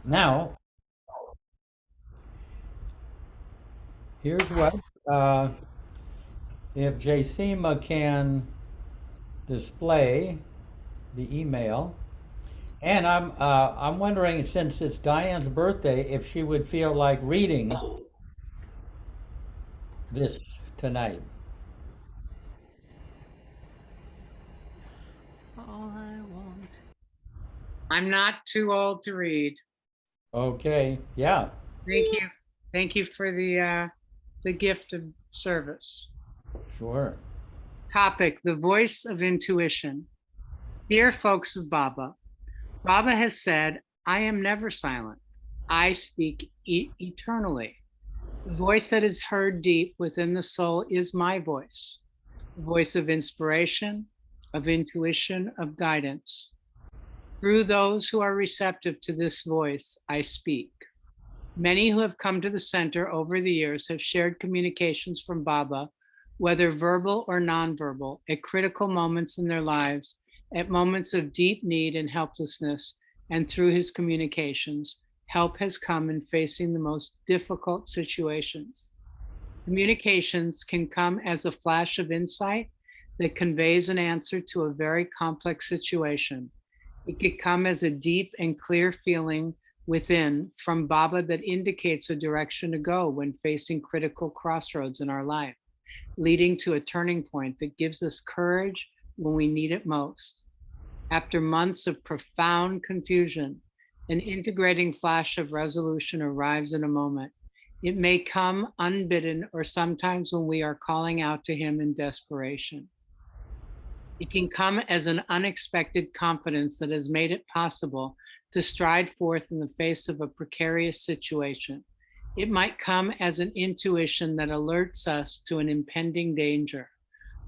Now, here's what, uh, if Jacima can display the email, and I'm wondering, since it's Diane's birthday, if she would feel like reading this tonight. All I want. I'm not too old to read. Okay, yeah, Thank you. Thank you for the gift of service. sure. Topic: the voice of intuition. Dear folks of Baba, Baba has said, I am never silent. I speak eternally. The voice that is heard deep within the soul is my voice, the voice of inspiration, of intuition, of guidance. Through those who are receptive to this voice, I speak. Many who have come to the center over the years have shared communications from Baba, whether verbal or nonverbal, at critical moments in their lives, at moments of deep need and helplessness, and through his communications, help has come in facing the most difficult situations. Communications can come as a flash of insight that conveys an answer to a very complex situation. It could come as a deep and clear feeling within from Baba that indicates a direction to go when facing critical crossroads in our life, leading to a turning point that gives us courage when we need it most. After months of profound confusion, an integrating flash of resolution arrives in a moment. It may come unbidden or sometimes when we are calling out to him in desperation. It can come as an unexpected confidence that has made it possible to stride forth in the face of a precarious situation. It might come as an intuition that alerts us to an impending danger.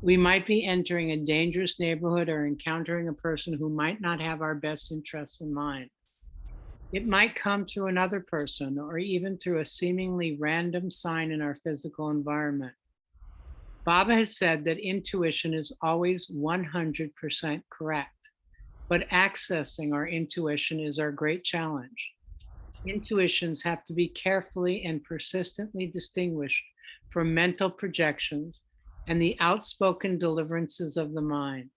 We might be entering a dangerous neighborhood or encountering a person who might not have our best interests in mind. It might come through another person or even through a seemingly random sign in our physical environment. Baba has said that intuition is always 100% correct, but accessing our intuition is our great challenge. Intuitions have to be carefully and persistently distinguished from mental projections and the outspoken deliverances of the mind.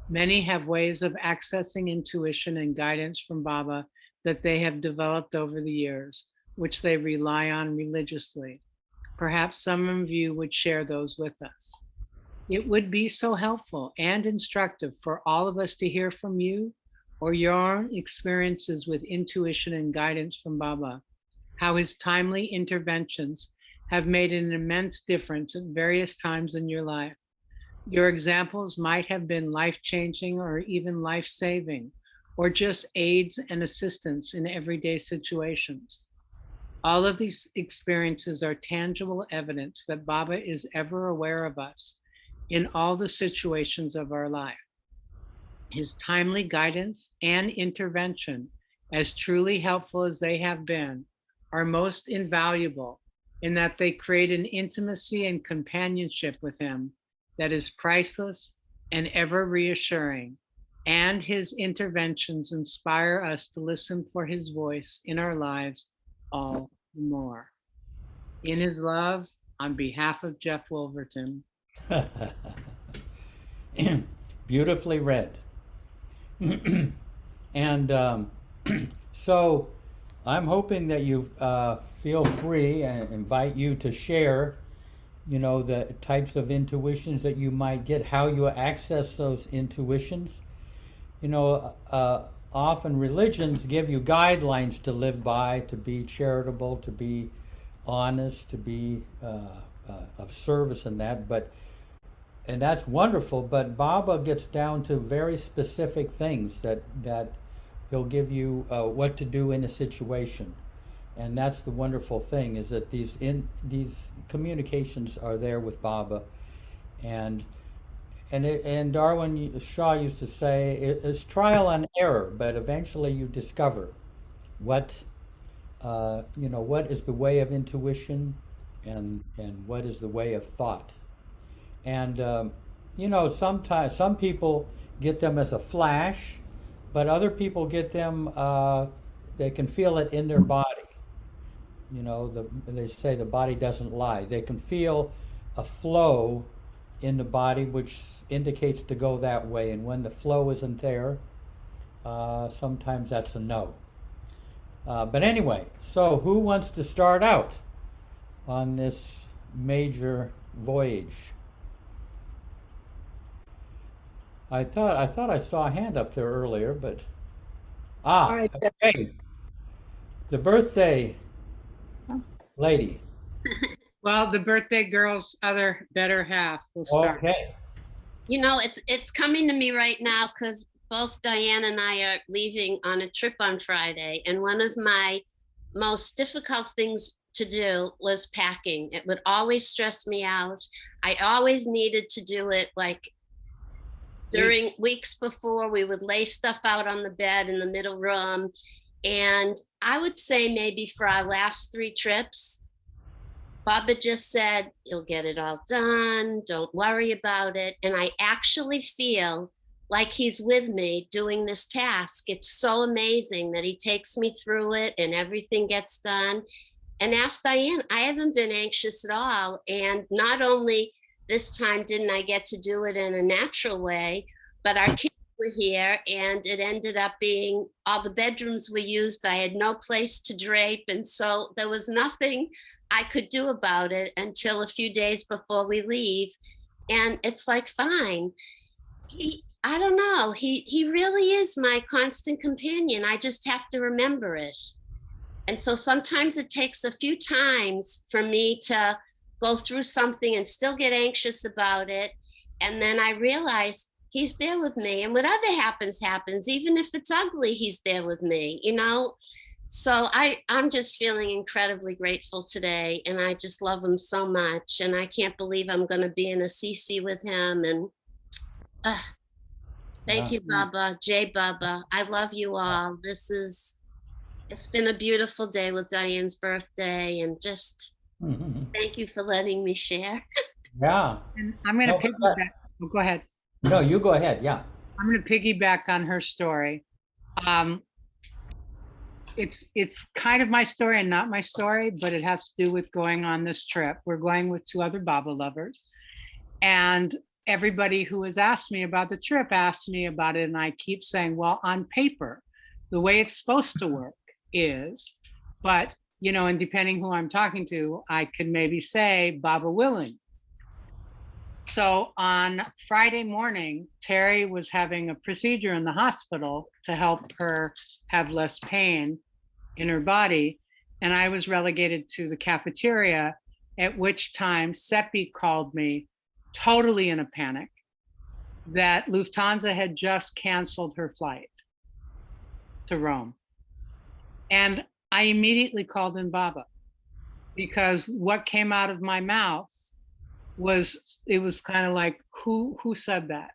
Many have ways of accessing intuition and guidance from Baba that they have developed over the years, which they rely on religiously. Perhaps some of you would share those with us. It would be so helpful and instructive for all of us to hear from you or your own experiences with intuition and guidance from Baba, how his timely interventions have made an immense difference at various times in your life. Your examples might have been life changing or even life saving, or just aids and assistance in everyday situations. All of these experiences are tangible evidence that Baba is ever aware of us in all the situations of our life. His timely guidance and intervention, as truly helpful as they have been, are most invaluable in that they create an intimacy and companionship with him that is priceless and ever reassuring. And his interventions inspire us to listen for his voice in our lives all the more. In his love, on behalf of Jeff Wolverton. Beautifully read. And so I'm hoping that you feel free and invite you to share, the types of intuitions that you might get, how you access those intuitions. Often religions give you guidelines to live by, to be charitable, to be honest, to be of service and that. And that's wonderful. But Baba gets down to very specific things that he'll give you what to do in a situation. And that's the wonderful thing, is that these communications are there with Baba, and and Darwin Shaw used to say it's trial and error, but eventually you discover what what is the way of intuition, and what is the way of thought. And sometimes some people get them as a flash, but other people get them they can feel it in their body. You know, they say the body doesn't lie. They can feel a flow in the body which indicates to go that way, and when the flow isn't there, sometimes that's a no. But anyway, so who wants to start out on this major voyage? I thought I saw a hand up there earlier, but All right. okay, the birthday lady. Well, the birthday girl's other better half will start. Okay. You know, it's coming to me right now because both Diane and I are leaving on a trip on Friday, and one of my most difficult things to do was packing. It would always stress me out. I always needed to do it like during weeks before. We would lay stuff out on the bed in the middle room. And I would say maybe for our last 3 trips, Baba just said, you'll get it all done. Don't worry about it. And I actually feel like he's with me doing this task. It's so amazing that he takes me through it and everything gets done. And ask Diane, I haven't been anxious at all. And not only this time didn't I get to do it in a natural way, but our kids were here and it ended up being all the bedrooms we used. I had no place to drape. And so there was nothing I could do about it until a few days before we leave. And it's like, fine. I don't know. He really is my constant companion. I just have to remember it. And so sometimes it takes a few times for me to go through something and still get anxious about it. And then I realize he's there with me. And whatever happens, happens. Even if it's ugly, he's there with me, you know? So I'm just feeling incredibly grateful today. And I just love him so much. And I can't believe I'm going to be in a CC with him. And thank you, Baba. Jai Baba. I love you all. It's been a beautiful day with Diane's birthday, and just thank you for letting me share. Yeah. And I'm going to piggyback. Oh, go ahead. No, you go ahead. Yeah. I'm going to piggyback on her story. It's kind of my story and not my story, but it has to do with going on this trip. We're going with 2 other Baba lovers, and everybody who has asked me about the trip asked me about it, and I keep saying, well, on paper, the way it's supposed to work is, but you know, and depending who I'm talking to, I could maybe say Baba willing. So on Friday morning, Terry was having a procedure in the hospital to help her have less pain in her body, and I was relegated to the cafeteria, at which time Sept called me totally in a panic that Lufthansa had just canceled her flight to Rome. And I immediately called in Baba, because what came out of my mouth was kind of like, who said that?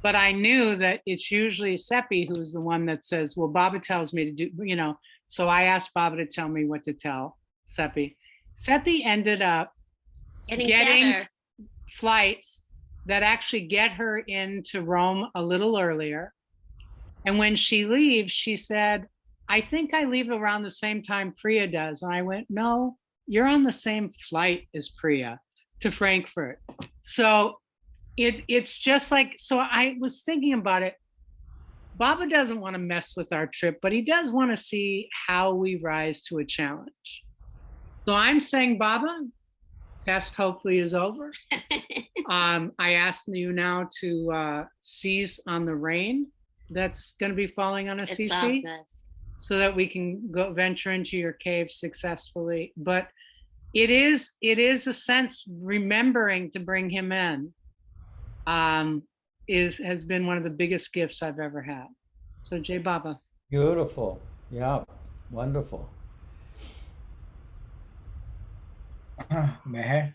But I knew that it's usually Sept who's the one that says, well, Baba tells me to do, you know, so I asked Baba to tell me what to tell Sept. Sept ended up getting flights that actually get her into Rome a little earlier. And when she leaves, she said, I think I leave around the same time Priya does. And I went, no, you're on the same flight as Priya to Frankfurt. So it's just like, so I was thinking about it. Baba doesn't want to mess with our trip, but he does want to see how we rise to a challenge. So I'm saying, Baba, test hopefully is over. I asked you now to seize on the rain that's going to be falling on a CC, so that we can go venture into your cave successfully. But it is a sense remembering to bring him in has been one of the biggest gifts I've ever had. So Jai Baba. Beautiful. Yeah. Wonderful. Meher.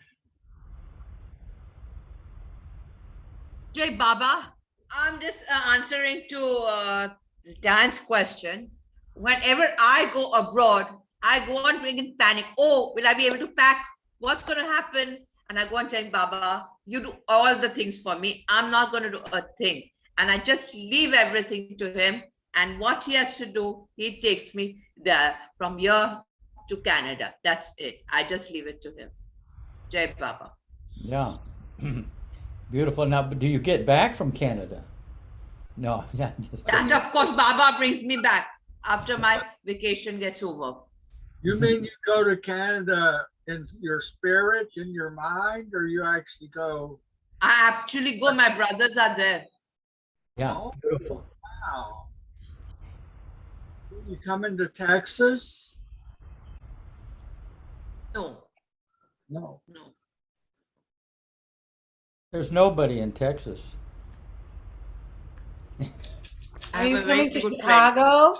Jai Baba, I'm just answering to Dan's question. Whenever I go abroad, I go on bringing panic. Oh, will I be able to pack? What's going to happen? And I go on telling Baba, you do all the things for me. I'm not going to do a thing. And I just leave everything to him. And what he has to do, he takes me there from here to Canada. That's it. I just leave it to him. Jai Baba. Yeah. Beautiful. Now, do you get back from Canada? No, yeah, just And of course, Baba brings me back after my vacation gets over. You mean you go to Canada in your spirit, in your mind, or you actually go? I actually go, my brothers are there. yeah, Oh, beautiful. wow. You come into Texas? No, No. no. There's nobody in Texas. I Are have you a very coming to good friend. Chicago?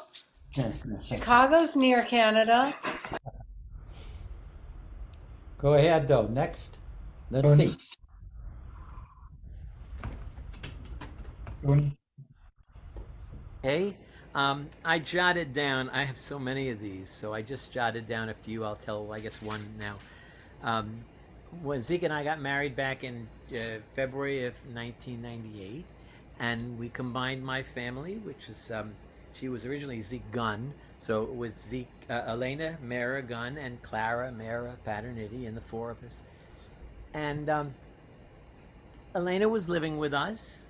Chicago's near Canada. Go ahead, though. Next. Let's see. Hey, I jotted down, I have so many of these, so I just jotted down a few. I'll tell, I guess, one now. When Zeke and I got married back in February of 1998, and we combined my family, which was, she was originally Zeke Gunn, so with Zeke, Elena, Mara Gunn, and Clara, Mara Paternity, and the four of us. And Elena was living with us,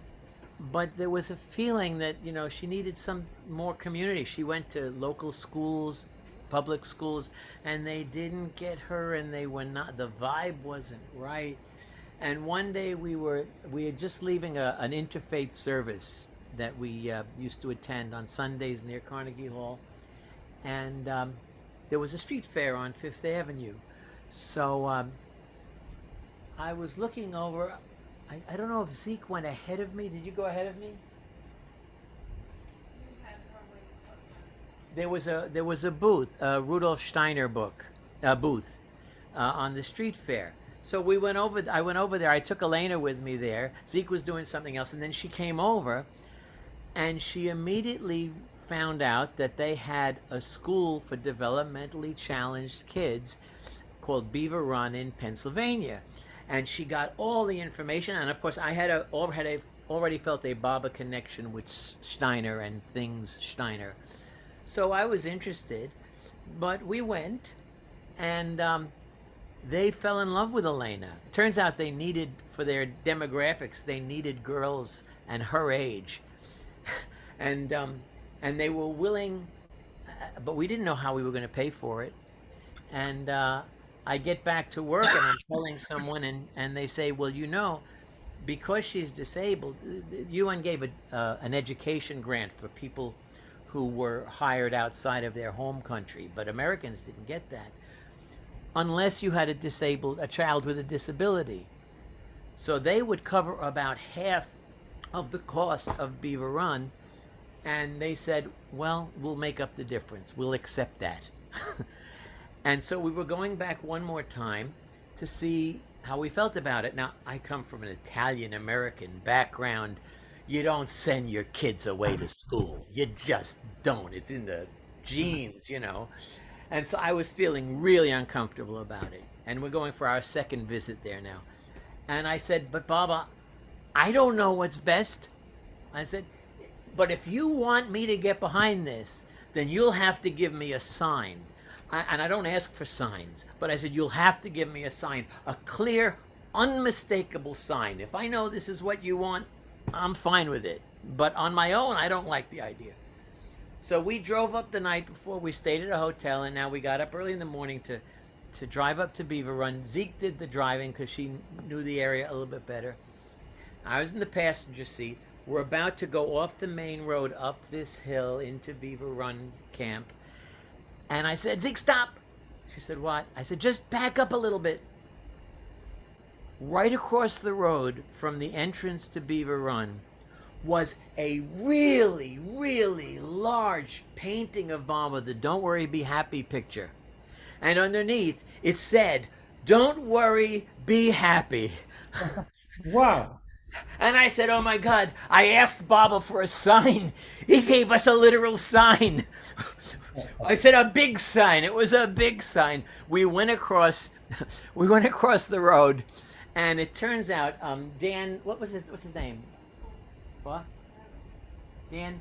but there was a feeling that, you know, she needed some more community. She went to local schools, public schools, and they didn't get her, and they were not, the vibe wasn't right. And one day we were just leaving an interfaith service that we used to attend on Sundays near Carnegie Hall, and there was a street fair on Fifth Avenue. So I was looking over. I don't know if Zeke went ahead of me. Did you go ahead of me? There was a booth, a Rudolf Steiner book, booth, on the street fair. So we went over. I went over there. I took Elena with me there. Zeke was doing something else, and then she came over, and she immediately found out that they had a school for developmentally challenged kids called Beaver Run in Pennsylvania. And she got all the information, and of course I had already felt a Baba connection with Steiner and things Steiner. So I was interested, but we went, and they fell in love with Elena. It turns out they needed, for their demographics, they needed girls and her age. And they were willing, but we didn't know how we were going to pay for it. And I get back to work and I'm telling someone, and they say, well, you know, because she's disabled, UN gave an education grant for people who were hired outside of their home country, but Americans didn't get that unless you had a child with a disability. So they would cover about half of the cost of Beaver Run, and they said, well, we'll make up the difference. We'll accept that. And so we were going back one more time to see how we felt about it. Now, I come from an Italian-American background. You don't send your kids away to school. You just don't. It's in the genes, you know. And so I was feeling really uncomfortable about it. And we're going for our second visit there now. And I said, but Baba, I don't know what's best. I said, but if you want me to get behind this, then you'll have to give me a sign. And I don't ask for signs, but I said, you'll have to give me a sign, a clear, unmistakable sign. If I know this is what you want, I'm fine with it. But on my own, I don't like the idea. So we drove up the night before. We stayed at a hotel, and now we got up early in the morning to drive up to Beaver Run. Zeke did the driving because she knew the area a little bit better. I was in the passenger seat. We're about to go off the main road up this hill into Beaver Run camp. And I said, Zeke, stop. She said, what? I said, just back up a little bit. Right across the road from the entrance to Beaver Run was a really, really large painting of Baba, the Don't Worry, Be Happy picture. And underneath, it said, don't worry, be happy. Wow. And I said, oh my God, I asked Baba for a sign. He gave us a literal sign. I said a big sign. It was a big sign. We went across the road, and it turns out Dan, what's his name? What? Dan?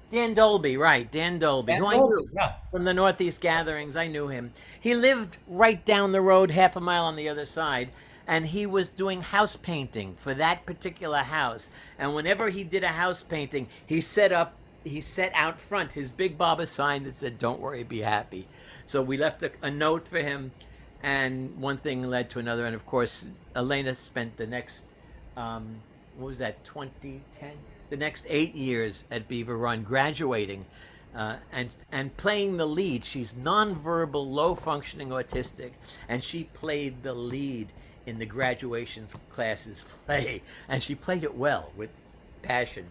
Dan Dolby, right? Dan Dolby, Dan who I Dolby, knew yeah. from the Northeast gatherings. I knew him. He lived right down the road, half a mile on the other side, and he was doing house painting for that particular house. And whenever he did a house painting, he set out front his big Baba sign that said, "Don't worry, be happy." So we left a note for him, and one thing led to another. And of course, Elena spent the next, what was that, 2010? The next 8 years at Beaver Run, graduating and playing the lead. She's nonverbal, low functioning autistic, and she played the lead in the graduation classes play, and she played it well with passion.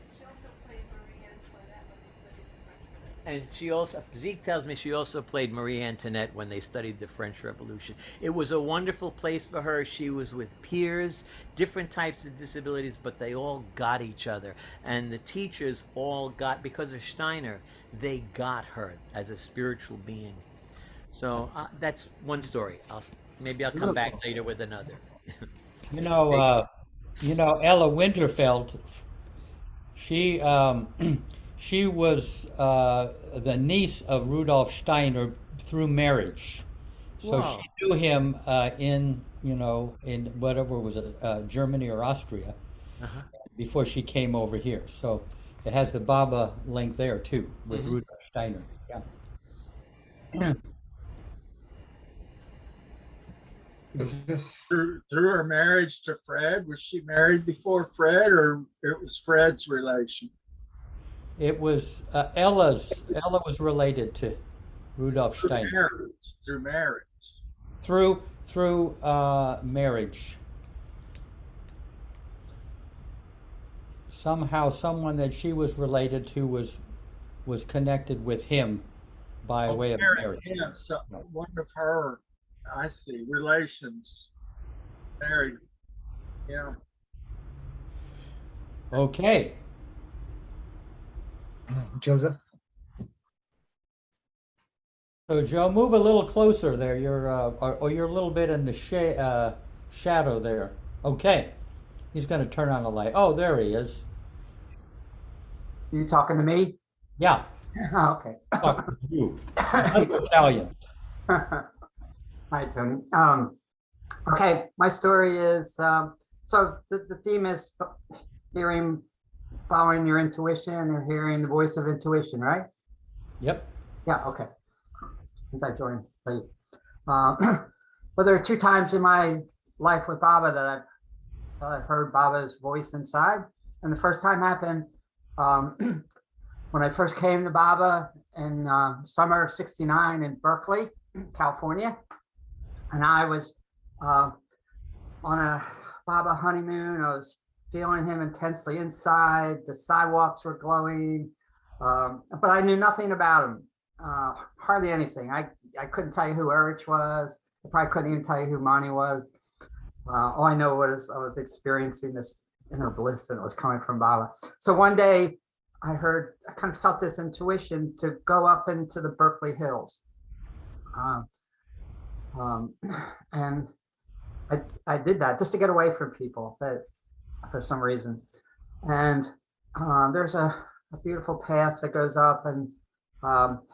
And she also, Zeke tells me she also played Marie Antoinette when they studied the French Revolution. It was a wonderful place for her. She was with peers, different types of disabilities, but they all got each other. And the teachers all got, because of Steiner, they got her as a spiritual being. So that's one story. Maybe I'll come back later with another. You know, Ella Winterfeld, she she was the niece of Rudolf Steiner through marriage. So Wow. she knew him in whatever was it, Germany or Austria, Uh-huh. before she came over here. So it has the Baba link there too with Mhm. Rudolf Steiner. Yeah. Through her marriage to Fred, was she married before Fred, or it was Fred's relation? It was Ella was related to Rudolf Through Steiner marriage. Through marriage. through marriage. Somehow, someone that she was related to was connected with him by way of marriage. Yeah, so one of her, I see, relations married. Yeah. Okay. Joseph? So Joe, move a little closer there. You're a little bit in the shadow there. Okay. He's going to turn on the light. Oh, there he is. You talking to me? Yeah. Oh, okay. Talk to you. Italian. Hi, Tony. Okay, my story is, so the theme is following your intuition or hearing the voice of intuition, right? Yep. Yeah, okay. Since I joined late. Well, there are 2 times in my life with Baba that I've heard Baba's voice inside. And the first time happened when I first came to Baba in summer of '69 in Berkeley, California. And I was on a Baba honeymoon. I was feeling him intensely inside. The sidewalks were glowing, but I knew nothing about him, hardly anything. I couldn't tell you who Erich was. I probably couldn't even tell you who Mani was. All I know was I was experiencing this inner bliss and it was coming from Baba. So one day I kind of felt this intuition to go up into the Berkeley Hills. And I did that just to get away from people, but for some reason. And there's a beautiful path that goes up, and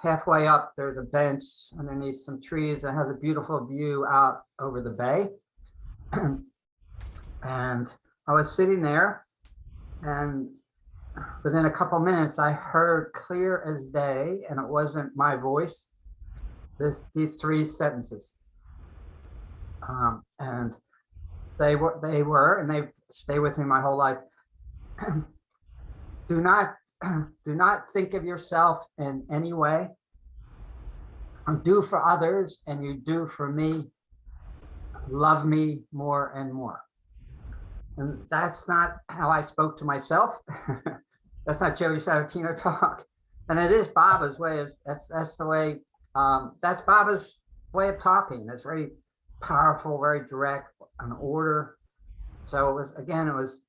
halfway up there's a bench underneath some trees that has a beautiful view out over the bay. And I was sitting there, and within a couple minutes I heard clear as day, and it wasn't my voice, these 3 sentences. And they were, and they've stayed with me my whole life. Do not think of yourself in any way. Do for others, and you do for me. Love me more and more. And that's not how I spoke to myself. That's not Joey Sabatino talk. And it is Baba's way of, that's the way, that's Baba's way of talking. It's very powerful, very direct, an order. So it was,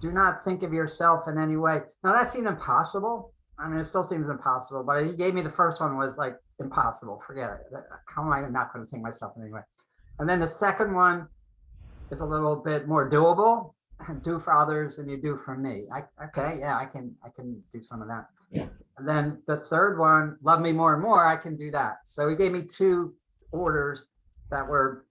do not think of yourself in any way. Now that seemed impossible. I mean, it still seems impossible, but he gave me the first one was like impossible. Forget it. How am I not going to think myself in any way? And then the second one is a little bit more doable. Do for others and you do for me. Okay, yeah, I can do some of that. Yeah. And then the third one, love me more and more, I can do that. So he gave me 2 orders that were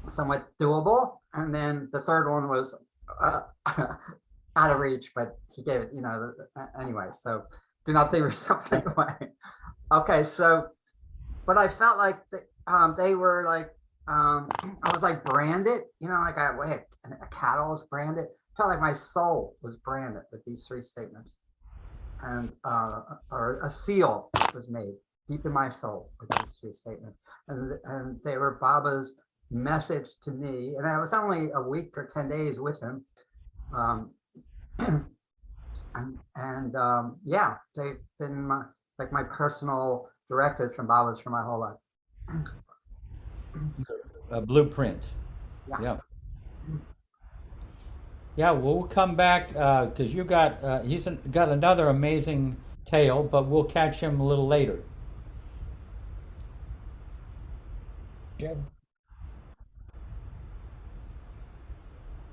somewhat doable. And then the third one was out of reach, but he gave it, anyway. So do not think of yourself anyway. Okay, so, but I felt like they were like, I was like branded, like a cattle was branded. Felt like my soul was branded with these 3 statements. And or a seal was made deep in my soul with these 3 statements. And they were Baba's message to me. And I was only a week or 10 days with him. Yeah, they've been my personal directives from Baba's for my whole life. A blueprint. Yeah. Yeah, we'll come back because he's got another amazing tale, but we'll catch him a little later. Good.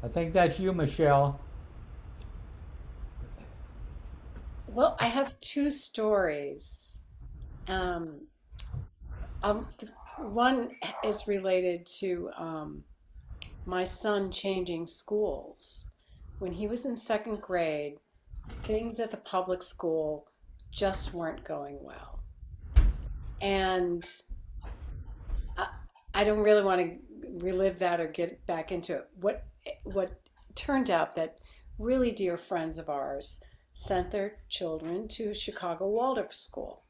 I think that's you, Michelle. Well, I have 2 stories. One is related to my son changing schools. When he was in 2nd grade, things at the public school just weren't going well. And I don't really want to relive that or get back into it. What turned out that really dear friends of ours sent their children to Chicago Waldorf School.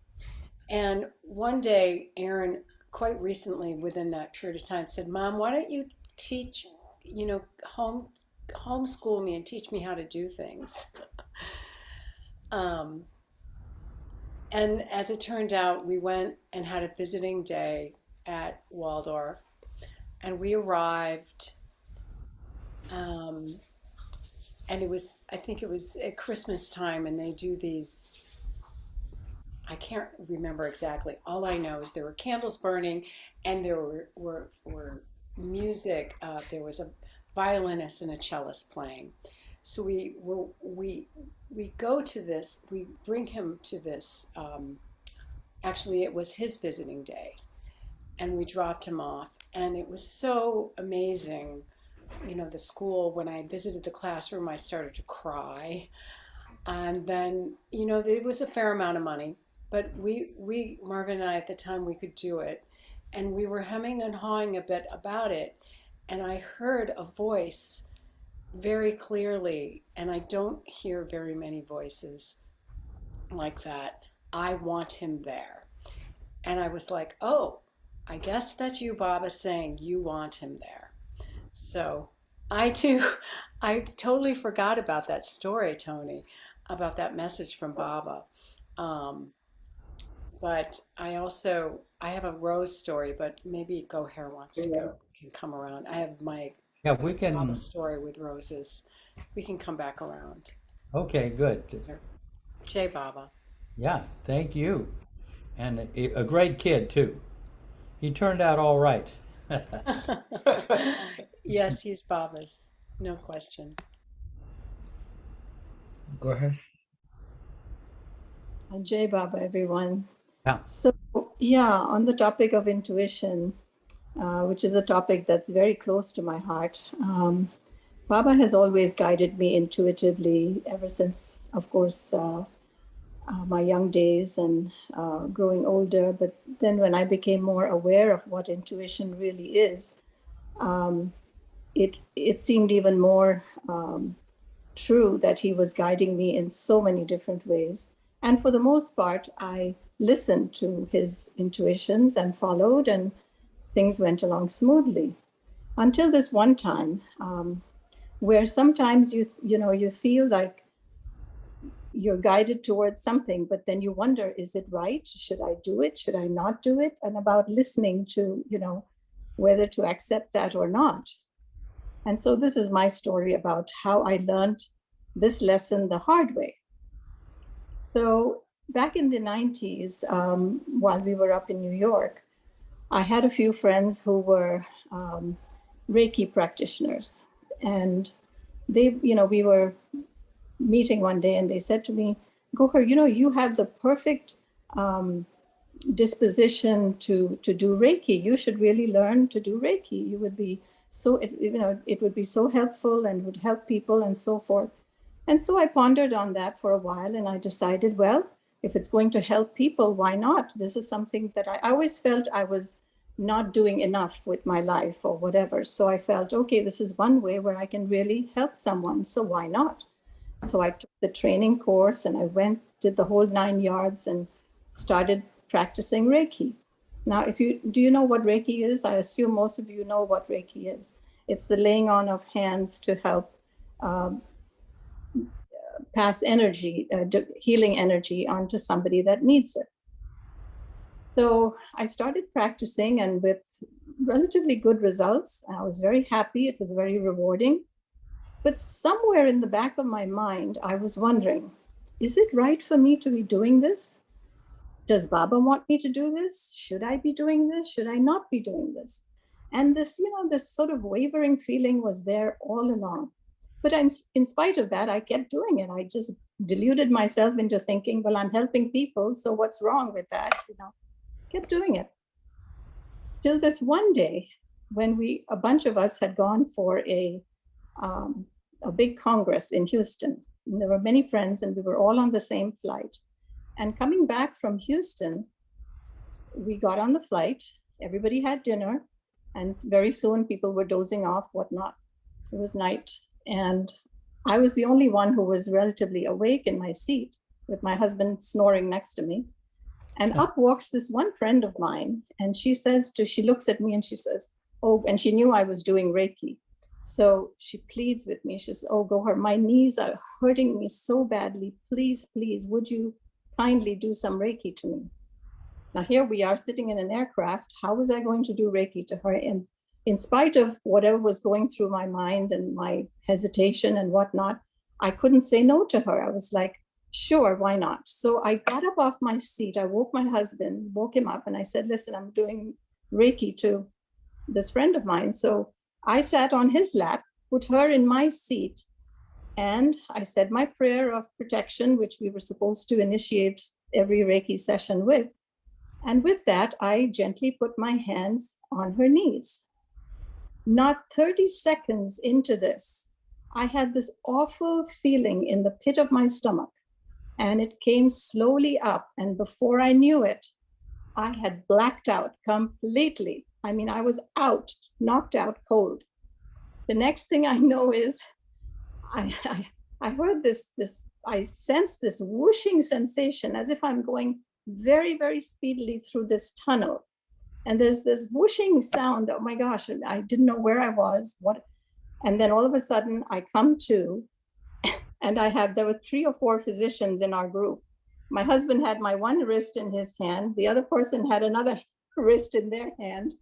And one day, Aaron, quite recently within that period of time, said, Mom, why don't you teach, homeschool me and teach me how to do things. And as it turned out, we went and had a visiting day at Waldorf, and we arrived, and I think it was at Christmas time, and they do these, I can't remember exactly. All I know is there were candles burning, and there were music. There was a violinist and a cellist playing. So we go to this. We bring him to this. Actually, it was his visiting day, and we dropped him off. And it was so amazing. The school. When I visited the classroom, I started to cry. And then it was a fair amount of money, but we Marvin and I at the time, we could do it, and we were hemming and hawing a bit about it. And I heard a voice very clearly, and I don't hear very many voices like that. I want him there. And I was like, oh, I guess that's you, Baba, saying you want him there. So I totally forgot about that story, Tony, about that message from Baba. But I have a Rose story, but maybe Goher wants to go, can come around. I have my We can. Baba story with roses. We can come back around. Okay, good. Jai Baba. Yeah, thank you. And a great kid too. He turned out all right. Yes, he's Baba's, no question. Go ahead. Jai Baba, everyone. Yeah. So, on the topic of intuition, which is a topic that's very close to my heart, Baba has always guided me intuitively ever since, of course, my young days and growing older. But then when I became more aware of what intuition really is, it seemed even more true that he was guiding me in so many different ways. And for the most part, I listened to his intuitions and followed, and things went along smoothly until this one time where sometimes you feel like you're guided towards something, but then you wonder, is it right? Should I do it? Should I not do it? And about listening to, whether to accept that or not. And so this is my story about how I learned this lesson the hard way. So back in the 90s, while we were up in New York, I had a few friends who were Reiki practitioners. And we were meeting one day and they said to me, Gohar, you have the perfect disposition to do Reiki. You should really learn to do Reiki. You would be so, it would be so helpful and would help people and so forth. And so I pondered on that for a while, and I decided, well, if it's going to help people, why not? This is something that I always felt I was not doing enough with my life or whatever. So I felt, okay, this is one way where I can really help someone. So why not? So I took the training course and I did the whole 9 yards and started practicing Reiki. Now, do you know what Reiki is? I assume most of you know what Reiki is. It's the laying on of hands to help pass energy, healing energy onto somebody that needs it. So I started practicing, and with relatively good results. I was very happy. It was very rewarding. But somewhere in the back of my mind, I was wondering, is it right for me to be doing this? Does Baba want me to do this? Should I be doing this? Should I not be doing this? And this, this sort of wavering feeling was there all along. But in spite of that, I kept doing it. I just deluded myself into thinking, well, I'm helping people, so what's wrong with that? Kept doing it. Till this one day, when a bunch of us had gone for a big congress in Houston. And there were many friends, and we were all on the same flight. And coming back from Houston, we got on the flight. Everybody had dinner, and very soon people were dozing off, whatnot. It was night. And I was the only one who was relatively awake in my seat, with my husband snoring next to me. And up walks this one friend of mine, and she looks at me and she says, oh, and she knew I was doing Reiki. So she pleads with me. She says, oh, Gohar, my knees are hurting me so badly. Please, please, would you kindly do some Reiki to me? Now here we are sitting in an aircraft. How was I going to do Reiki to her? And in spite of whatever was going through my mind and my hesitation and whatnot, I couldn't say no to her. I was like, sure, why not? So I got up off my seat. I woke my husband, woke him up, and I said, listen, I'm doing Reiki to this friend of mine. So I sat on his lap, put her in my seat, and I said my prayer of protection, which we were supposed to initiate every Reiki session with. And with that, I gently put my hands on her knees. Not 30 seconds into this, I had this awful feeling in the pit of my stomach, and it came slowly up. And before I knew it, I had blacked out completely. I mean, I was out, knocked out cold. The next thing I know is I heard this, I sensed this whooshing sensation as if I'm going very, very speedily through this tunnel. And there's this whooshing sound. Oh my gosh, I didn't know where I was. And then all of a sudden I come to, and there were 3 or 4 physicians in our group. My husband had my one wrist in his hand. The other person had another wrist in their hand.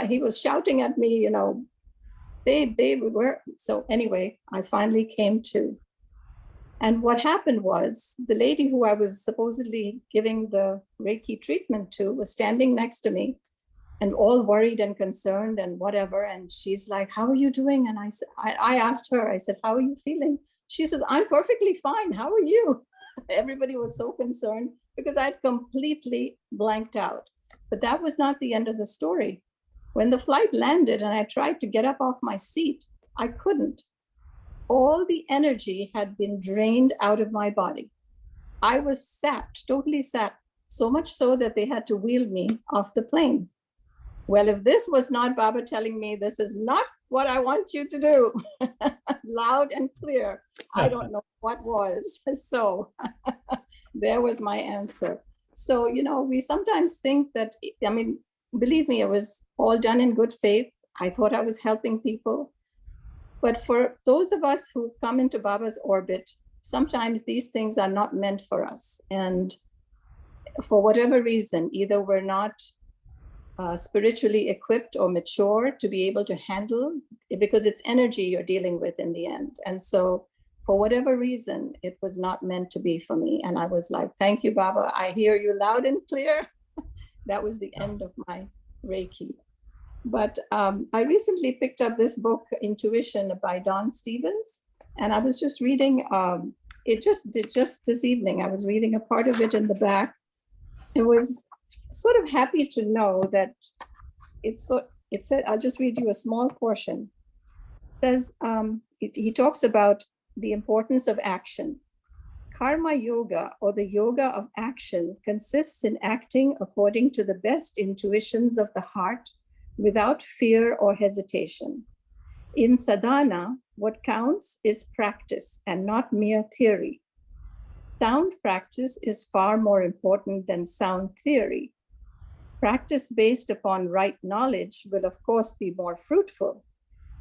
He was shouting at me, babe, where? So anyway, I finally came to. And what happened was the lady who I was supposedly giving the Reiki treatment to was standing next to me and all worried and concerned and whatever. And she's like, how are you doing? And I asked her, I said, how are you feeling? She says, I'm perfectly fine. How are you? Everybody was so concerned because I'd completely blanked out. But that was not the end of the story. When the flight landed and I tried to get up off my seat, I couldn't. All the energy had been drained out of my body. I was sapped, totally sapped, so much so that they had to wheel me off the plane. Well, if this was not Baba telling me this is not what I want you to do, loud and clear, I don't know what was. So there was my answer. So, we sometimes think that, believe me, it was all done in good faith. I thought I was helping people. But for those of us who come into Baba's orbit, sometimes these things are not meant for us. And for whatever reason, either we're not spiritually equipped or mature to be able to handle it, because it's energy you're dealing with in the end. And so for whatever reason, it was not meant to be for me. And I was like, thank you, Baba. I hear you loud and clear. That was the end of my Reiki. But I recently picked up this book, Intuition by Don Stevens. And I was just reading just this evening, I was reading a part of it in the back. It was sort of happy to know that it said, I'll just read you a small portion. It says, he talks about the importance of action. Karma yoga, or the yoga of action, consists in acting according to the best intuitions of the heart without fear or hesitation. In sadhana, what counts is practice and not mere theory. Sound practice is far more important than sound theory. Practice based upon right knowledge will, of course, be more fruitful.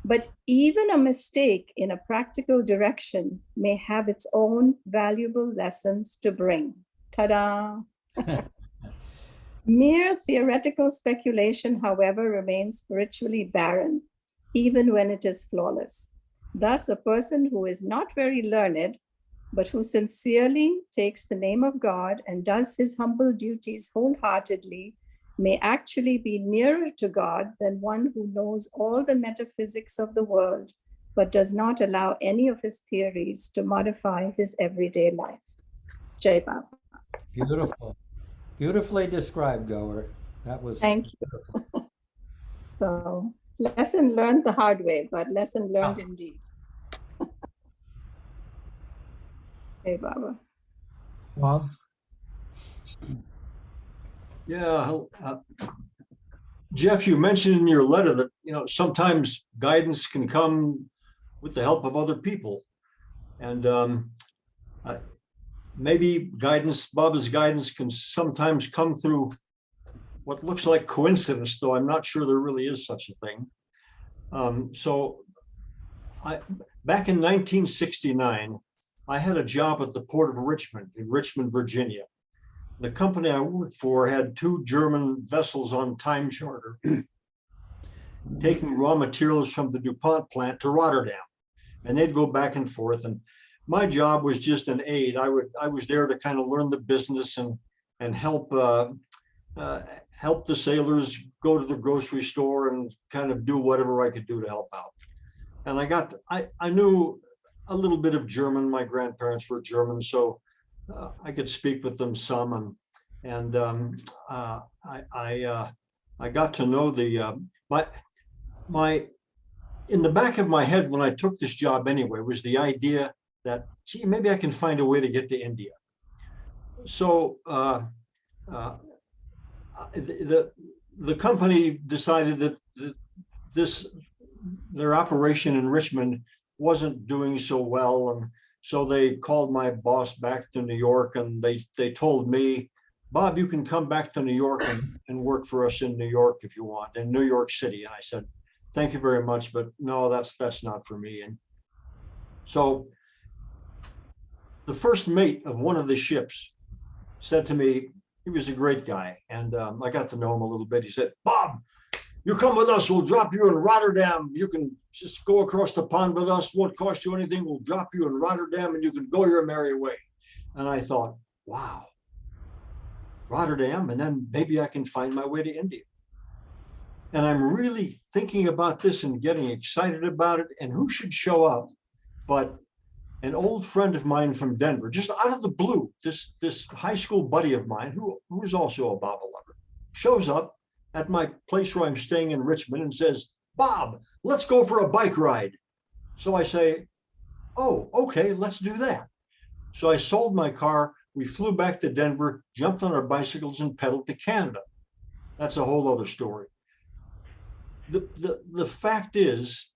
But even a mistake in a practical direction may have its own valuable lessons to bring. Ta-da! Mere theoretical speculation, however, remains spiritually barren, even when it is flawless. Thus, a person who is not very learned, but who sincerely takes the name of God and does his humble duties wholeheartedly, may actually be nearer to God than one who knows all the metaphysics of the world, but does not allow any of his theories to modify his everyday life. Jai Baba. Beautiful. Beautifully described, Goer. That was. Thank you. So, lesson learned the hard way, but lesson learned indeed. Jai Baba. Well, Yeah, Jeff, you mentioned in your letter that, sometimes guidance can come with the help of other people. And maybe Baba's guidance can sometimes come through what looks like coincidence, though I'm not sure there really is such a thing. Back in 1969, I had a job at the Port of Richmond in Richmond, Virginia. The company I worked for had 2 German vessels on time charter, taking raw materials from the DuPont plant to Rotterdam. And they'd go back and forth. And my job was just an aid. I was there to kind of learn the business and help help the sailors go to the grocery store and kind of do whatever I could do to help out. And I knew a little bit of German. My grandparents were German, so I could speak with them some, and I got to know my in the back of my head when I took this job anyway was the idea that, gee, maybe I can find a way to get to India. So the company decided that their operation in Richmond wasn't doing so well, and so they called my boss back to New York, and they told me, Bob, you can come back to New York and work for us in New York if you want, in New York City. And I said, thank you very much, but no, that's not for me. And so the first mate of one of the ships said to me, he was a great guy, and I got to know him a little bit. He said, Bob, you come with us, we'll drop you in Rotterdam. You can just go across the pond with us, won't cost you anything. We'll drop you in Rotterdam and you can go your merry way. And I thought, wow, Rotterdam, and then maybe I can find my way to India. And I'm really thinking about this and getting excited about it. And who should show up but an old friend of mine from Denver, just out of the blue, this high school buddy of mine, who's also a Baba lover, shows up at my place where I'm staying in Richmond and says, Bob, let's go for a bike ride. So I say, oh, okay, let's do that. So I sold my car. We flew back to Denver, jumped on our bicycles and pedaled to Canada. That's a whole other story. The fact is,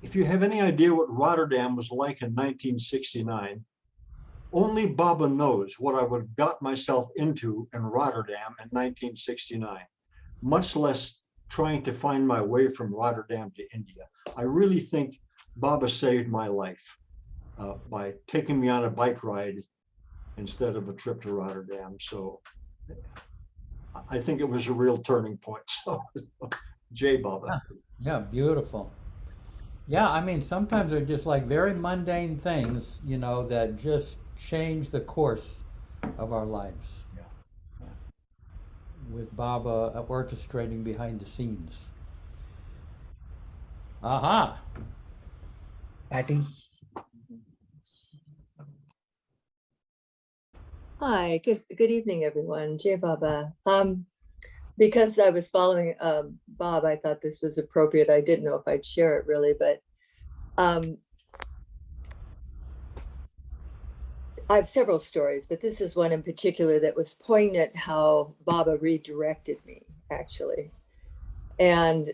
if you have any idea what Rotterdam was like in 1969, only Baba knows what I would have got myself into in Rotterdam in 1969, much less trying to find my way from Rotterdam to India. I really think Baba saved my life by taking me on a bike ride instead of a trip to Rotterdam. So I think it was a real turning point. So, Jai Baba. Yeah, beautiful. Yeah, I mean, sometimes they're just like very mundane things, that just change the course of our lives. Yeah. With Baba orchestrating behind the scenes. Aha. Patty. Hi, good evening, everyone. Jay Baba. Because I was following Bob, I thought this was appropriate. I didn't know if I'd share it really, but I have several stories, but this is one in particular that was poignant how Baba redirected me, actually. And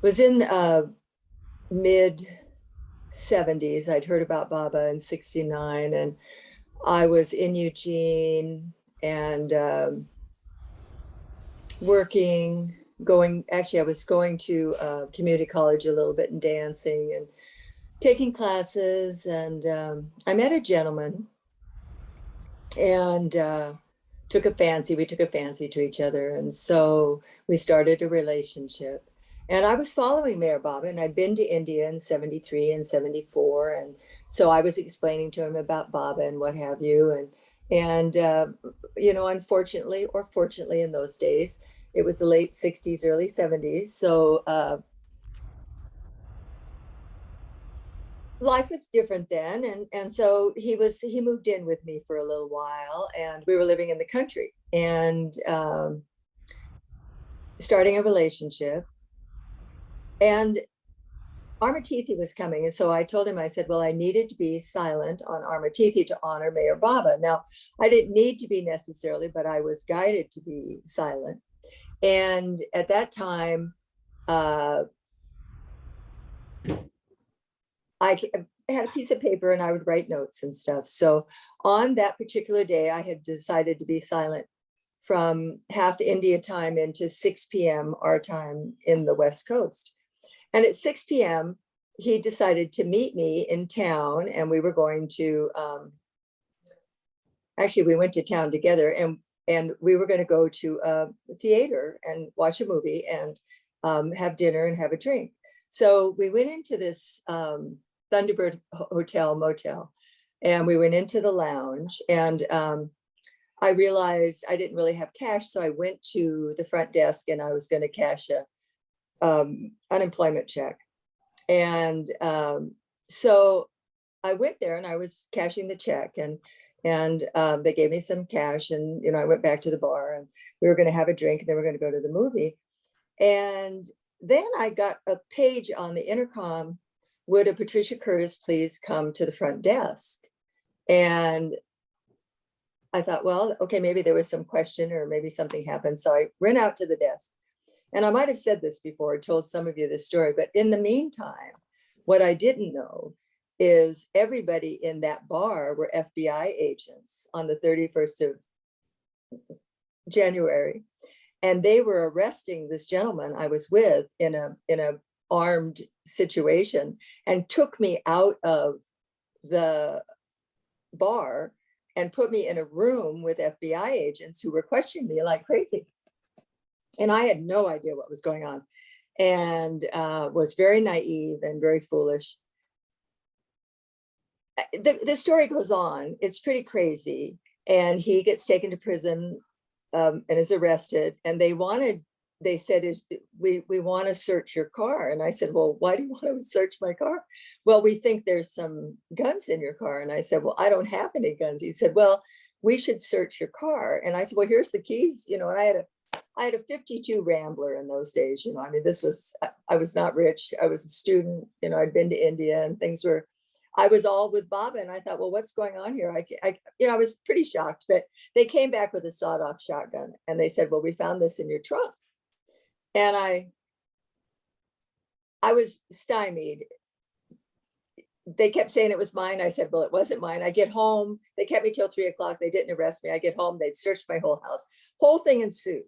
was in mid 70s. I'd heard about Baba in 69, and I was in Eugene and working, I was going to community college a little bit and dancing and taking classes. And I met a gentleman and we took a fancy to each other. And so we started a relationship. And I was following Mayor Baba, and I'd been to India in 73 and 74. And so I was explaining to him about Baba and what have you. And you know, unfortunately or fortunately in those days, it was the late 60s, early 70s. So life was different then. And so he moved in with me for a little while, and we were living in the country and starting a relationship. And Armatithi was coming. And so I told him, I said, well, I needed to be silent on Armatithi to honor Mayor Baba. Now, I didn't need to be necessarily, but I was guided to be silent. And at that time, I had a piece of paper and I would write notes and stuff. So on that particular day, I had decided to be silent from half India time into 6 p.m. our time in the West Coast. And at 6 p.m., he decided to meet me in town, and we were going to, actually, we went to town together, and we were going to go to a theater and watch a movie and have dinner and have a drink. So we went into this Thunderbird Hotel Motel, and we went into the lounge, and I realized I didn't really have cash. So I went to the front desk and I was going to cash a unemployment check. And so I went there and I was cashing the check, and they gave me some cash, and I went back to the bar, and we were going to have a drink, and then we were going to go to the movie. And then I got a page on the intercom, would a Patricia Curtis please come to the front desk? And I thought, well, okay, maybe there was some question or maybe something happened. So I ran out to the desk. And I might have said this before, I told some of you this story, but in the meantime, what I didn't know is everybody in that bar were FBI agents on the 31st of January. And they were arresting this gentleman I was with in a armed situation, and took me out of the bar and put me in a room with FBI agents who were questioning me like crazy. And I had no idea what was going on, and was very naive and very foolish. The story goes on. It's pretty crazy. And he gets taken to prison and is arrested. And they said, we want to search your car. And I said, well, why do you want to search my car? Well, we think there's some guns in your car. And I said, well, I don't have any guns. He said, well, we should search your car. And I said, well, here's the keys. And I had a 52 Rambler in those days. I mean, I was not rich. I was a student. I'd been to India, and I was all with Baba. And I thought, well, what's going on here? I was pretty shocked, but they came back with a sawed-off shotgun, and they said, well, we found this in your trunk. And I was stymied. They kept saying it was mine. I said, well, it wasn't mine. I get home. They kept me till 3 o'clock. They didn't arrest me. I get home. They'd searched my whole house. Whole thing ensued.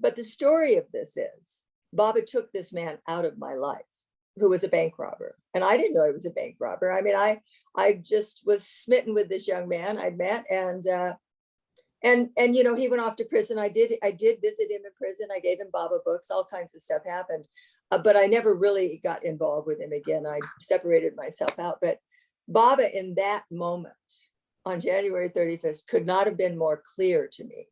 But the story of this is, Baba took this man out of my life, who was a bank robber. And I didn't know he was a bank robber. I mean, I just was smitten with this young man I'd met, and he went off to prison. I did visit him in prison. I gave him Baba books. All kinds of stuff happened, but I never really got involved with him again. I separated myself out. But Baba, in that moment on January 31st, could not have been more clear to me,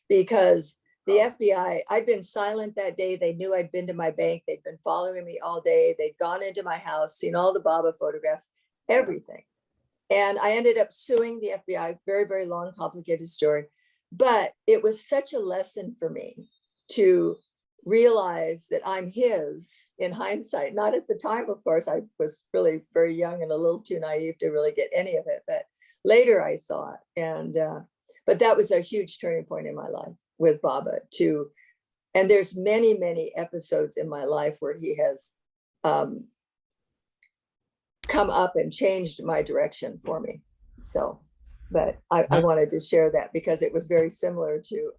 because the FBI, I'd been silent that day. They knew I'd been to my bank. They'd been following me all day. They'd gone into my house, seen all the Baba photographs, everything. And I ended up suing the FBI. Very, very long, complicated story. But it was such a lesson for me to realize that I'm his in hindsight. Not at the time, of course. I was really very young and a little too naive to really get any of it. But later I saw it. And but that was a huge turning point in my life with Baba too. And there's many, many episodes in my life where he has come up and changed my direction for me. So, but I wanted to share that because it was very similar to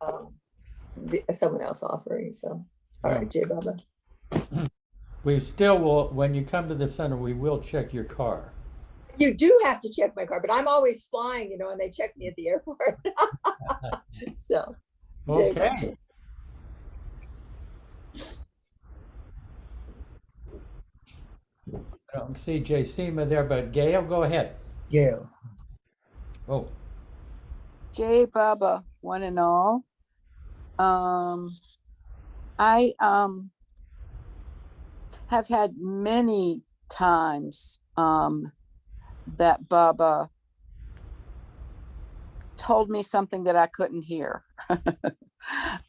someone else offering. So, all right, Jay Baba. We still will, when you come to the center, we will check your car. You do have to check my car, but I'm always flying, you know, and they check me at the airport. So, Jay Okay. Baba. I don't see Jay Sema there, but Gail, go ahead. Gail. Oh, Jay Baba, one and all. I have had many times that Baba told me something that I couldn't hear.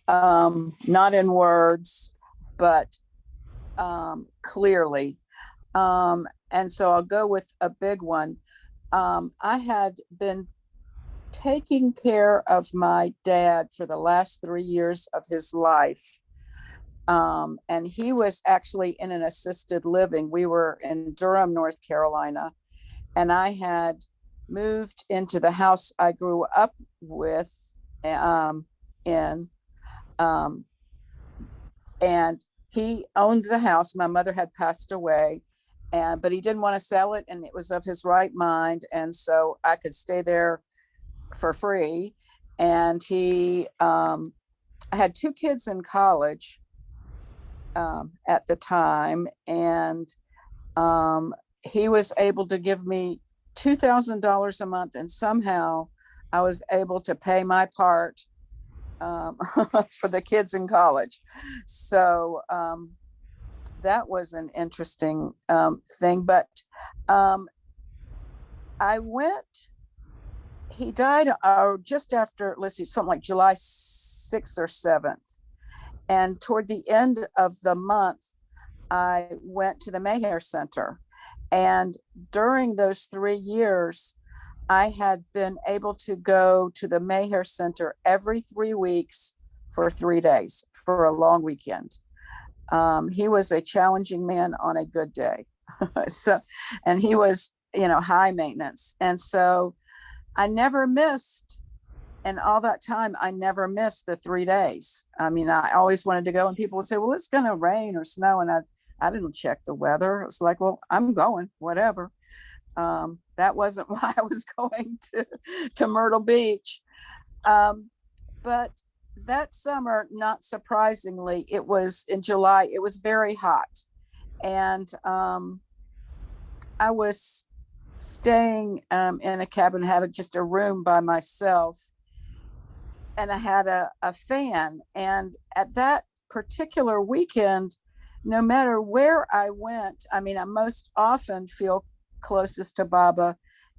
Not in words, but clearly. And so I'll go with a big one. I had been taking care of my dad for the last 3 years of his life. And he was actually in an assisted living. We were in Durham, North Carolina, and I had moved into the house I grew up with and he owned the house. My mother had passed away, but he didn't want to sell it, and it was of his right mind, and so I could stay there for free. And I had 2 kids in college at the time, and he was able to give me $2,000 a month, and somehow I was able to pay my part for the kids in college. So that was an interesting thing. But he died just after, let's see, something like July 6th or 7th. And toward the end of the month, I went to the Mayhair Center. And during those 3 years, I had been able to go to the Mayhair Center every 3 weeks for 3 days for a long weekend. He was a challenging man on a good day. And he was, high maintenance. And so I never missed, and all that time, I never missed the 3 days. I mean, I always wanted to go, and people would say, well, it's going to rain or snow. And I didn't check the weather. It was like, well, I'm going, whatever. That wasn't why I was going to Myrtle Beach. But that summer, not surprisingly, it was in July, it was very hot. And I was staying in a cabin, had just a room by myself. And I had a fan. And at that particular weekend, no matter where I went, I mean, I most often feel closest to Baba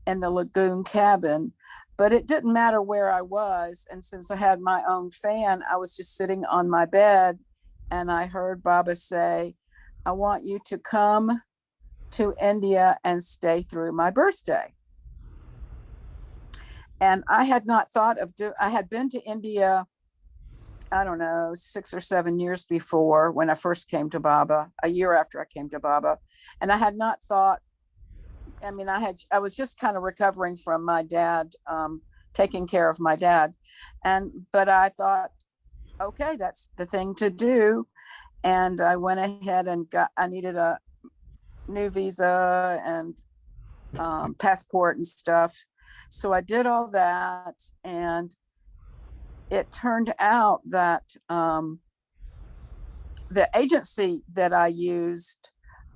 in the lagoon cabin, but it didn't matter where I was. And since I had my own fan, I was just sitting on my bed, and I heard Baba say, I want you to come to India and stay through my birthday. And I had not thought of I had been to India, I don't know, 6 or 7 years before, when I first came to Baba, a year after I came to Baba. And I had not thought, I mean, I was just kind of recovering from my dad, taking care of my dad. But I thought, okay, that's the thing to do. And I went ahead and I needed a new visa and passport and stuff. So I did all that, and it turned out that the agency that I used,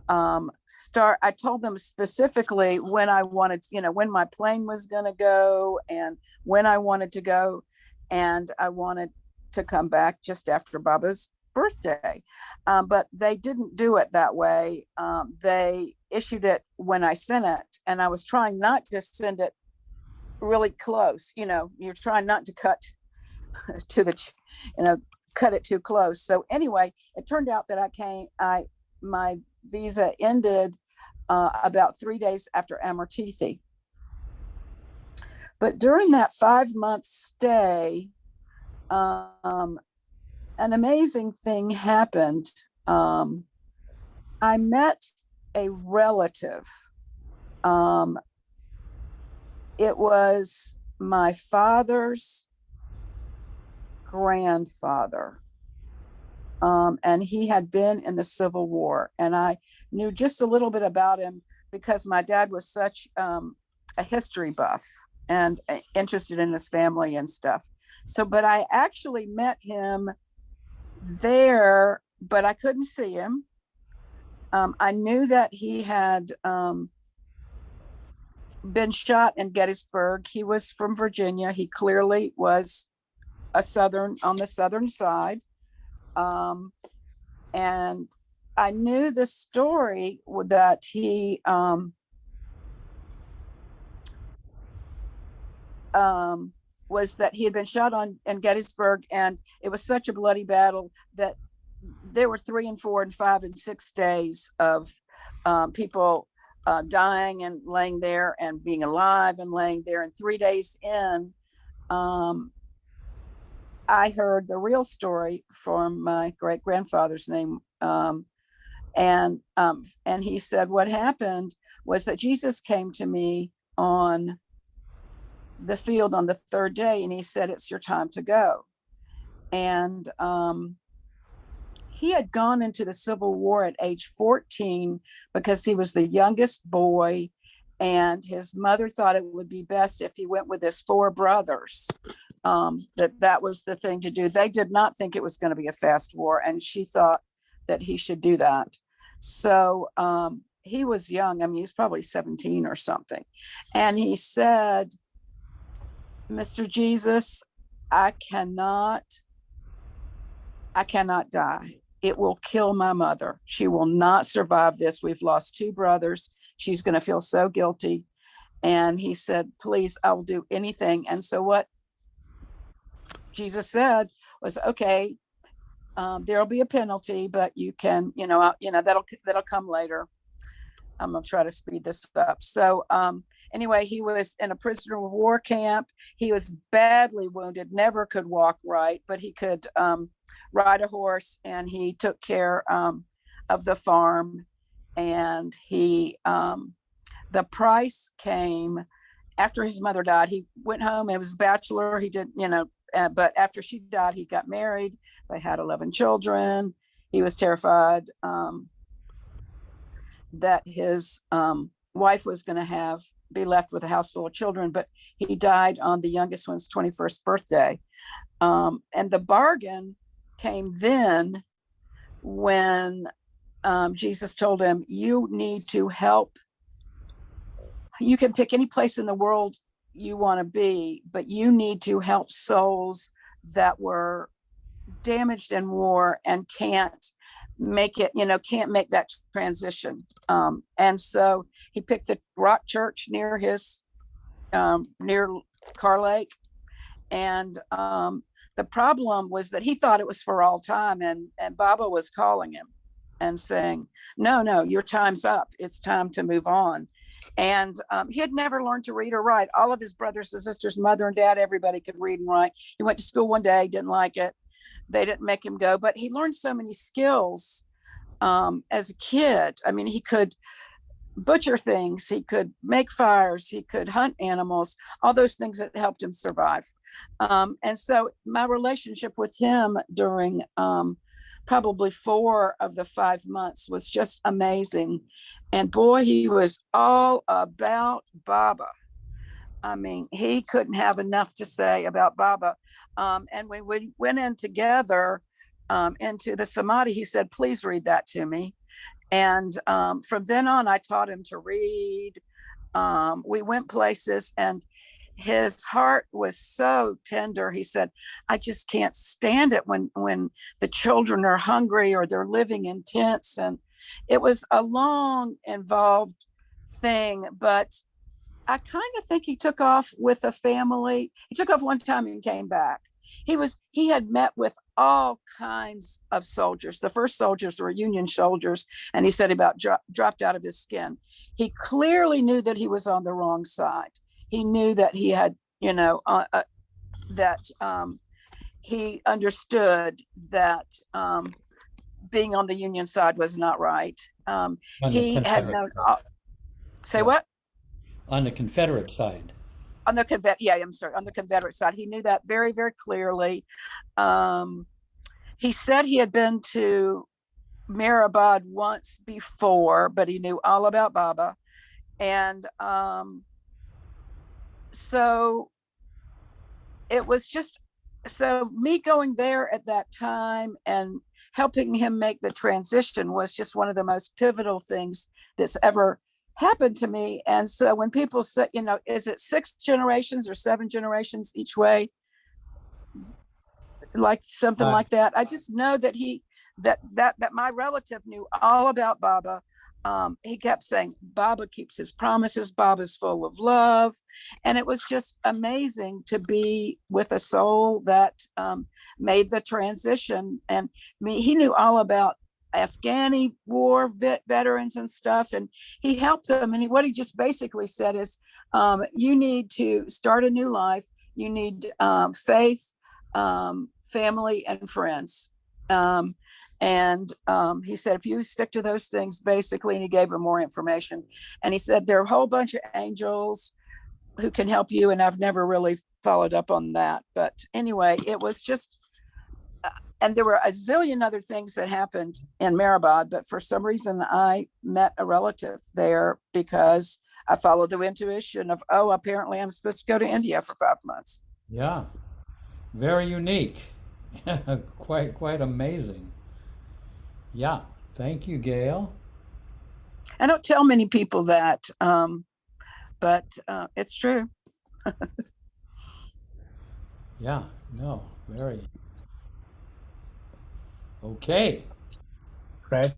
I told them specifically when I wanted, when my plane was going to go and when I wanted to go. And I wanted to come back just after Baba's birthday. But they didn't do it that way. They issued it when I sent it, and I was trying not to send it really close. You know, you're trying not to cut to the, cut it too close. So anyway, it turned out that my visa ended about 3 days after amortithi. But during that 5-month stay, an amazing thing happened. I met a relative. It was my father's grandfather. And he had been in the Civil War. And I knew just a little bit about him because my dad was such a history buff and interested in his family and stuff. So, but I actually met him there, but I couldn't see him. I knew that he had been shot in Gettysburg. He was from Virginia. He clearly was on the southern side. And I knew the story that he was that he had been shot in Gettysburg, and it was such a bloody battle that there were 3 and 4 and 5 and 6 days of people dying and laying there and being alive and laying there. And 3 days in, I heard the real story from my great grandfather's name. And he said, what happened was that Jesus came to me on the field on the 3rd day, and he said, it's your time to go. And he had gone into the Civil War at age 14 because he was the youngest boy, and his mother thought it would be best if he went with his 4 brothers. That was the thing to do. They did not think it was going to be a fast war, and she thought that he should do that. So he was young. I mean, he's probably 17 or something. And he said, Mr. Jesus, I cannot die. It will kill my mother. She will not survive this. We've lost 2 brothers. She's going to feel so guilty. And he said, please, I will do anything. And so what Jesus said was, okay, there'll be a penalty, but you can, that'll come later. I'm going to try to speed this up. So anyway, he was in a prisoner of war camp. He was badly wounded, never could walk right, but he could ride a horse, and he took care of the farm. And the price came after his mother died. He went home and was a bachelor. He did, but after she died, he got married. They had 11 children. He was terrified that his wife was going to be left with a house full of children, but he died on the youngest one's 21st birthday. And the bargain came then when Jesus told him, you need to help. You can pick any place in the world you want to be, but you need to help souls that were damaged in war and can't make that transition. And so he picked the rock church near near Car Lake. And the problem was that he thought it was for all time. And Baba was calling him and saying, no, your time's up. It's time to move on. And he had never learned to read or write. All of his brothers and sisters, mother and dad, everybody could read and write. He went to school one day, didn't like it. They didn't make him go, but he learned so many skills as a kid. I mean, he could butcher things, he could make fires, he could hunt animals, all those things that helped him survive. And so my relationship with him during probably 4 of the 5 months was just amazing. And boy, he was all about Baba. I mean, he couldn't have enough to say about Baba. And when we went in together into the Samadhi, he said, please read that to me. And from then on, I taught him to read. We went places, and his heart was so tender. He said, I just can't stand it when the children are hungry or they're living in tents. And it was a long, involved thing, but I kind of think he took off with a family. He took off one time and came back. He had met with all kinds of soldiers. The first soldiers were Union soldiers, and he said he about dropped out of his skin. He clearly knew that he was on the wrong side. He knew that he had, that he understood that being on the Union side was not right. He had known. Say Yeah. what? On the Confederate side. On the on the Confederate side, he knew that very, very clearly. He said he had been to Mirabad once before, but he knew all about Baba. And so it was just, so me going there at that time and helping him make the transition was just one of the most pivotal things that's ever happened to me. And so when people say, is it 6 generations or 7 generations each way, like something like that, I just know that that my relative knew all about Baba. He kept saying, Baba keeps his promises, Baba's full of love. And it was just amazing to be with a soul that made the transition. And he knew all about Afghani war veterans and stuff, and he helped them. And what he just basically said is, you need to start a new life. You need faith, family, and friends. And he said, if you stick to those things, basically, and he gave him more information. And he said, there are a whole bunch of angels who can help you. And I've never really followed up on that. But anyway, it was just, and there were a zillion other things that happened in Mirabad, but for some reason I met a relative there because I followed the intuition of, apparently I'm supposed to go to India for 5 months. Yeah, very unique. quite amazing. Yeah, thank you, Gail. I don't tell many people that, but it's true. Yeah, no, very. Okay. Fred.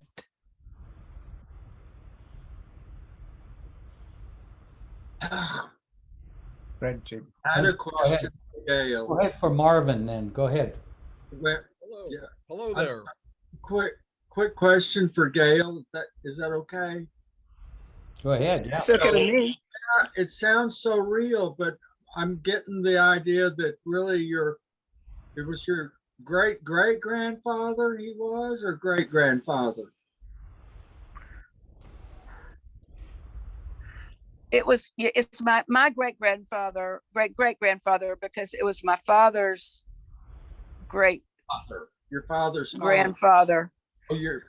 Fred, Jim. I had a question for Gail. Go ahead for Marvin then. Go ahead. Hello. Yeah. Hello there. Quick question for Gail. Is that okay? Go ahead. Yeah. It's okay to me. It sounds so real, but I'm getting the idea that really it was your great-great-grandfather he was, or great-grandfather? It's my great-grandfather, great-great-grandfather, because it was my father's Your father's grandfather. Oh, your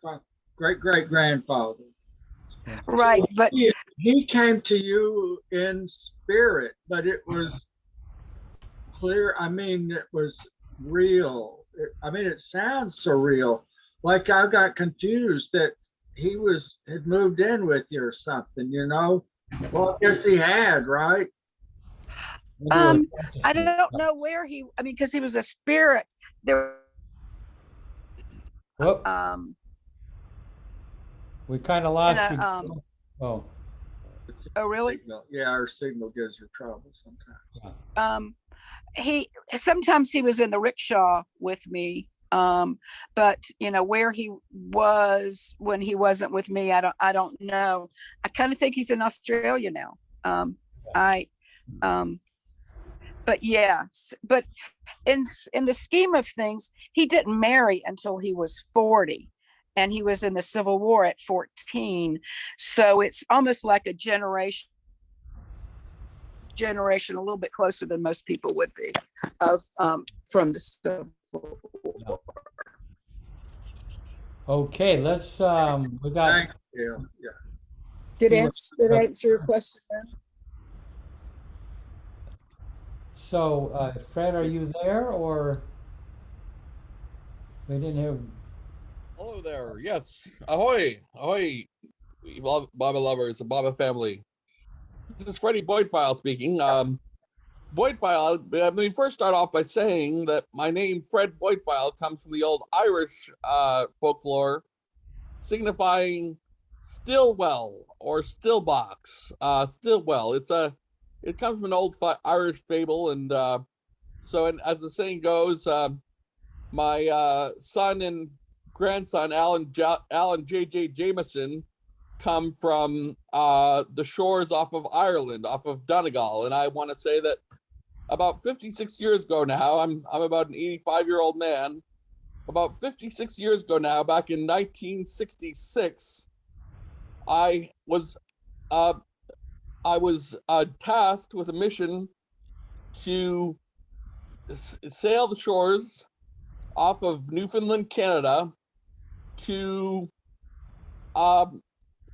great-great-grandfather. Right, but he came to you in spirit, but it was clear. I mean, it was real. It sounds so real. Like I got confused that he had moved in with you or something, Well, I guess he had, right? I don't know where because he was a spirit. There. We kind of lost you. Oh, really? Yeah, our signal gives her trouble sometimes. Sometimes he was in the rickshaw with me, but where he was when he wasn't with me, I don't know. I kind of think he's in Australia now. But in the scheme of things, he didn't marry until he was 40, and he was in the Civil War at 14. So it's almost like a generation a little bit closer than most people would be from the Civil War. okay. Let's we got. Thank you. Yeah. Did I answer your question? So, Fred, are you there, or we didn't have? Hello there. Yes. Ahoy. Ahoy. Baba lovers, the Baba family. This is Freddie Boydfile speaking. Boydfile, let me first start off by saying that my name, Fred Boydfile, comes from the old Irish folklore signifying still well or still box, still well. It comes from an old Irish fable. And and as the saying goes, my son and grandson, Alan J.J. Jameson, come from the shores off of Ireland, off of Donegal. And I want to say that about 56 years ago now, I'm about an 85-year-old man. About 56 years ago now, back in 1966, I was tasked with a mission to sail the shores off of Newfoundland, Canada, to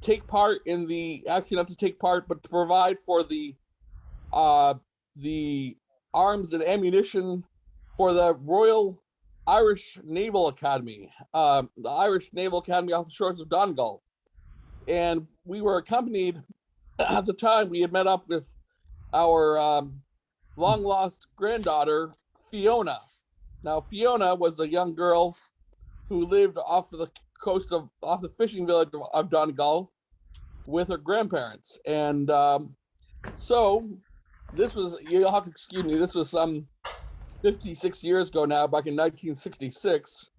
take part in not to take part, but to provide for the arms and ammunition for the Royal Irish Naval Academy, the Irish Naval Academy off the shores of Donegal. And we were accompanied, at the time, we had met up with our long lost granddaughter, Fiona. Now, Fiona was a young girl who lived off the fishing village of Donegal with her grandparents. And so this was, you'll have to excuse me, this was some 56 years ago now, back in 1966.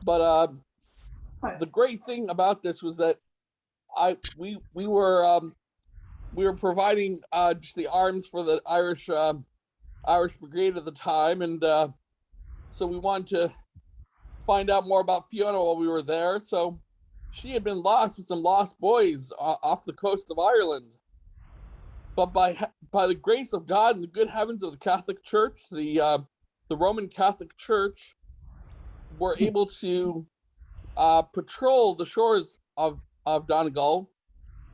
But the great thing about this was that we were providing just the arms for the Irish Brigade at the time, and so we wanted to find out more about Fiona while we were there. So she had been lost with some lost boys off the coast of Ireland. But by the grace of God and the good heavens of the Catholic Church, the Roman Catholic Church, were able to patrol the shores of Donegal,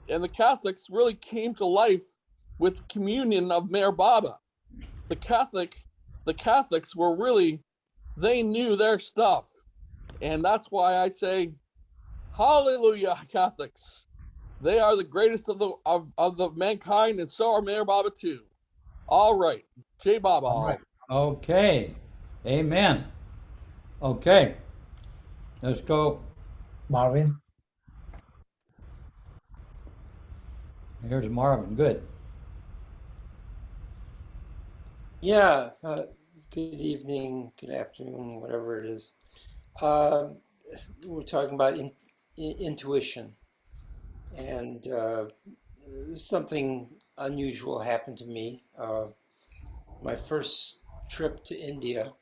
and the Catholics really came to life with the communion of Mayor Baba. The Catholics were really, they knew their stuff, and that's why I say, hallelujah, Catholics. They are the greatest of the mankind, and so are Mayor Baba too. All right, J Baba. All right. Okay, amen. Okay, let's go. Marvin. Here's Marvin. Good. Yeah, good evening, good afternoon, whatever it is. We're talking about intuition, and something unusual happened to me. My first trip to India,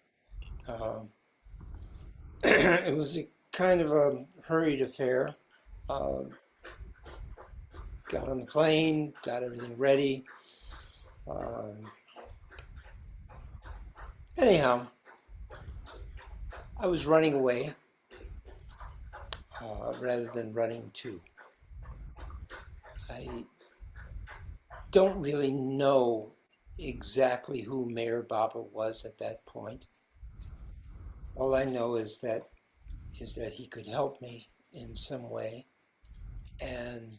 it was a kind of a hurried affair. Got on the plane, got everything ready. Anyhow, I was running away rather than running to. I don't really know exactly who Mayor Baba was at that point. All I know is that he could help me in some way, and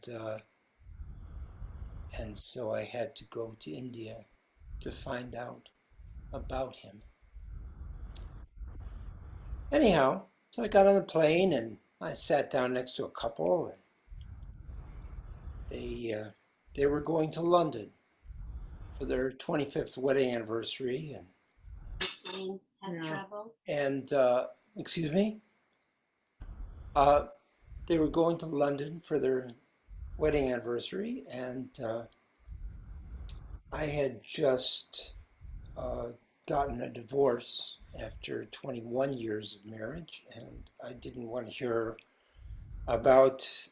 so I had to go to India to find out about him. Anyhow, so I got on the plane and I sat down next to a couple, and they were going to London for their 25th wedding anniversary, and Have trouble. And excuse me, they were going to London for their wedding anniversary, and I had just gotten a divorce after 21 years of marriage, and I didn't want to hear about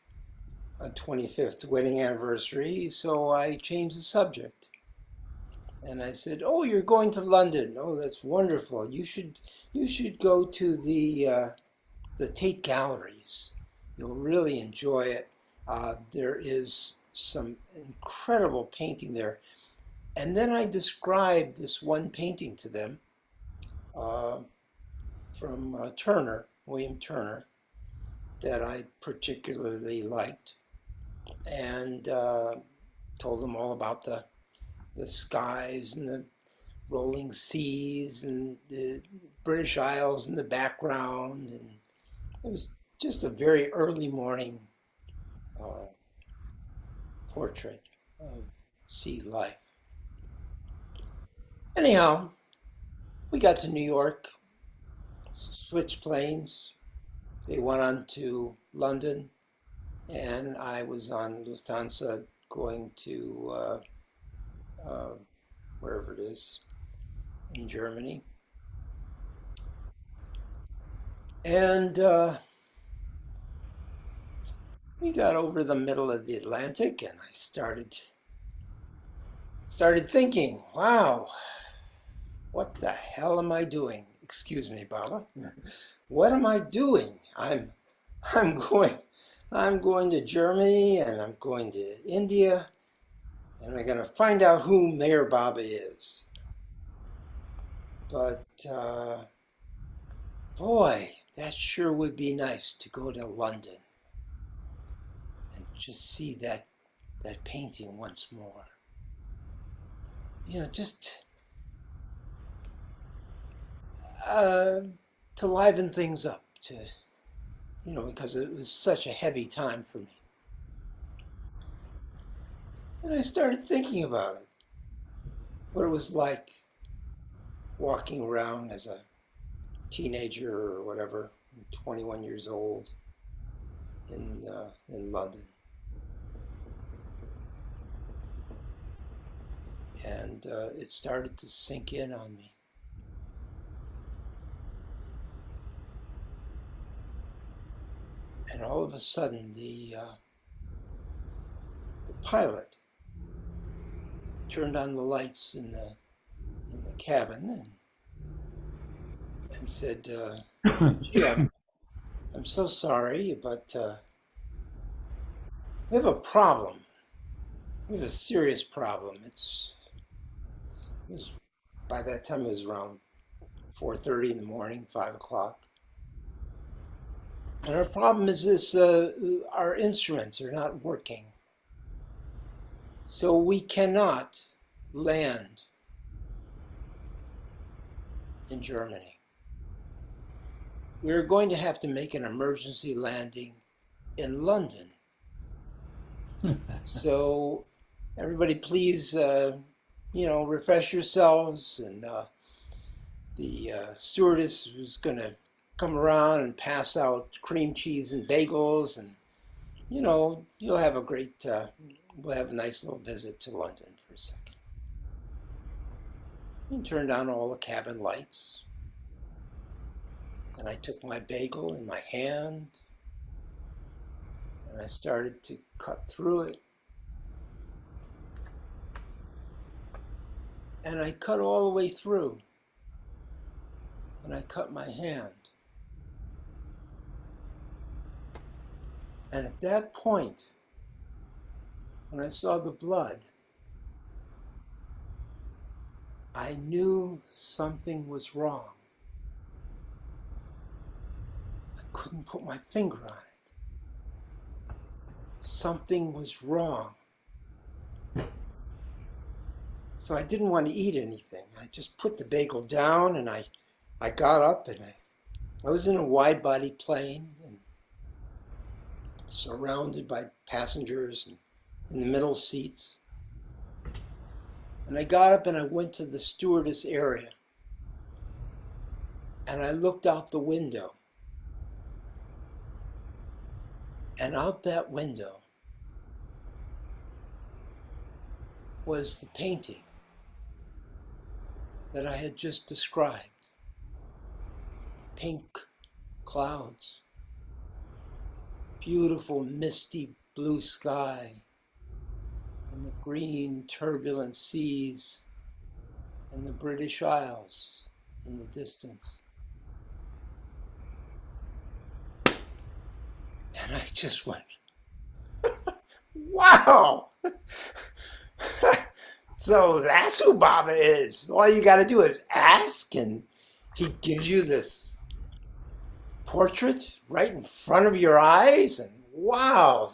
a 25th wedding anniversary, so I changed the subject. And I said, "Oh, you're going to London. Oh, that's wonderful. You should go to the Tate Galleries. You'll really enjoy it. There is some incredible painting there." And then I described this one painting to them from Turner, William Turner, that I particularly liked, and told them all about the skies and rolling seas and the British Isles in the background. And it was just a very early morning portrait of sea life. Anyhow, we got to New York, switched planes. They went on to London, and I was on Lufthansa going to wherever it is in Germany. And we got over the middle of the Atlantic, and I started thinking, wow, what the hell am I doing? Excuse me, Baba. What am I doing? I'm going to Germany, and I'm going to India, and I'm going to find out who Mayor Baba is. But boy, that sure would be nice to go to London and just see that painting once more. You know, just to liven things up, because it was such a heavy time for me. And I started thinking about it, what it was like walking around as a teenager or whatever, 21 years old in London. And it started to sink in on me. And all of a sudden, the pilot turned on the lights in the cabin and said, "Gee, I'm so sorry, but we have a problem. We have a serious problem. By that time it was around 4:30 in the morning, 5 o'clock. And our problem is this: our instruments are not working, so we cannot land in Germany. We're going to have to make an emergency landing in London. So everybody please, refresh yourselves." And the stewardess was going to come around and pass out cream cheese and bagels, and you'll have we'll have a nice little visit to London for a second. And turned on all the cabin lights, and I took my bagel in my hand, and I started to cut through it. And I cut all the way through, and I cut my hand. And at that point, when I saw the blood, I knew something was wrong. I couldn't put my finger on it. Something was wrong. So I didn't want to eat anything. I just put the bagel down, and I got up, and I was in a wide-body plane and surrounded by passengers and in the middle seats. And I got up and I went to the stewardess area, and I looked out the window. And out that window was the painting that I had just described. Pink clouds, beautiful misty blue sky, and the green turbulent seas, and the British Isles in the distance. And I just went, wow! So that's who Baba is. All you got to do is ask, and he gives you this portrait right in front of your eyes. And wow,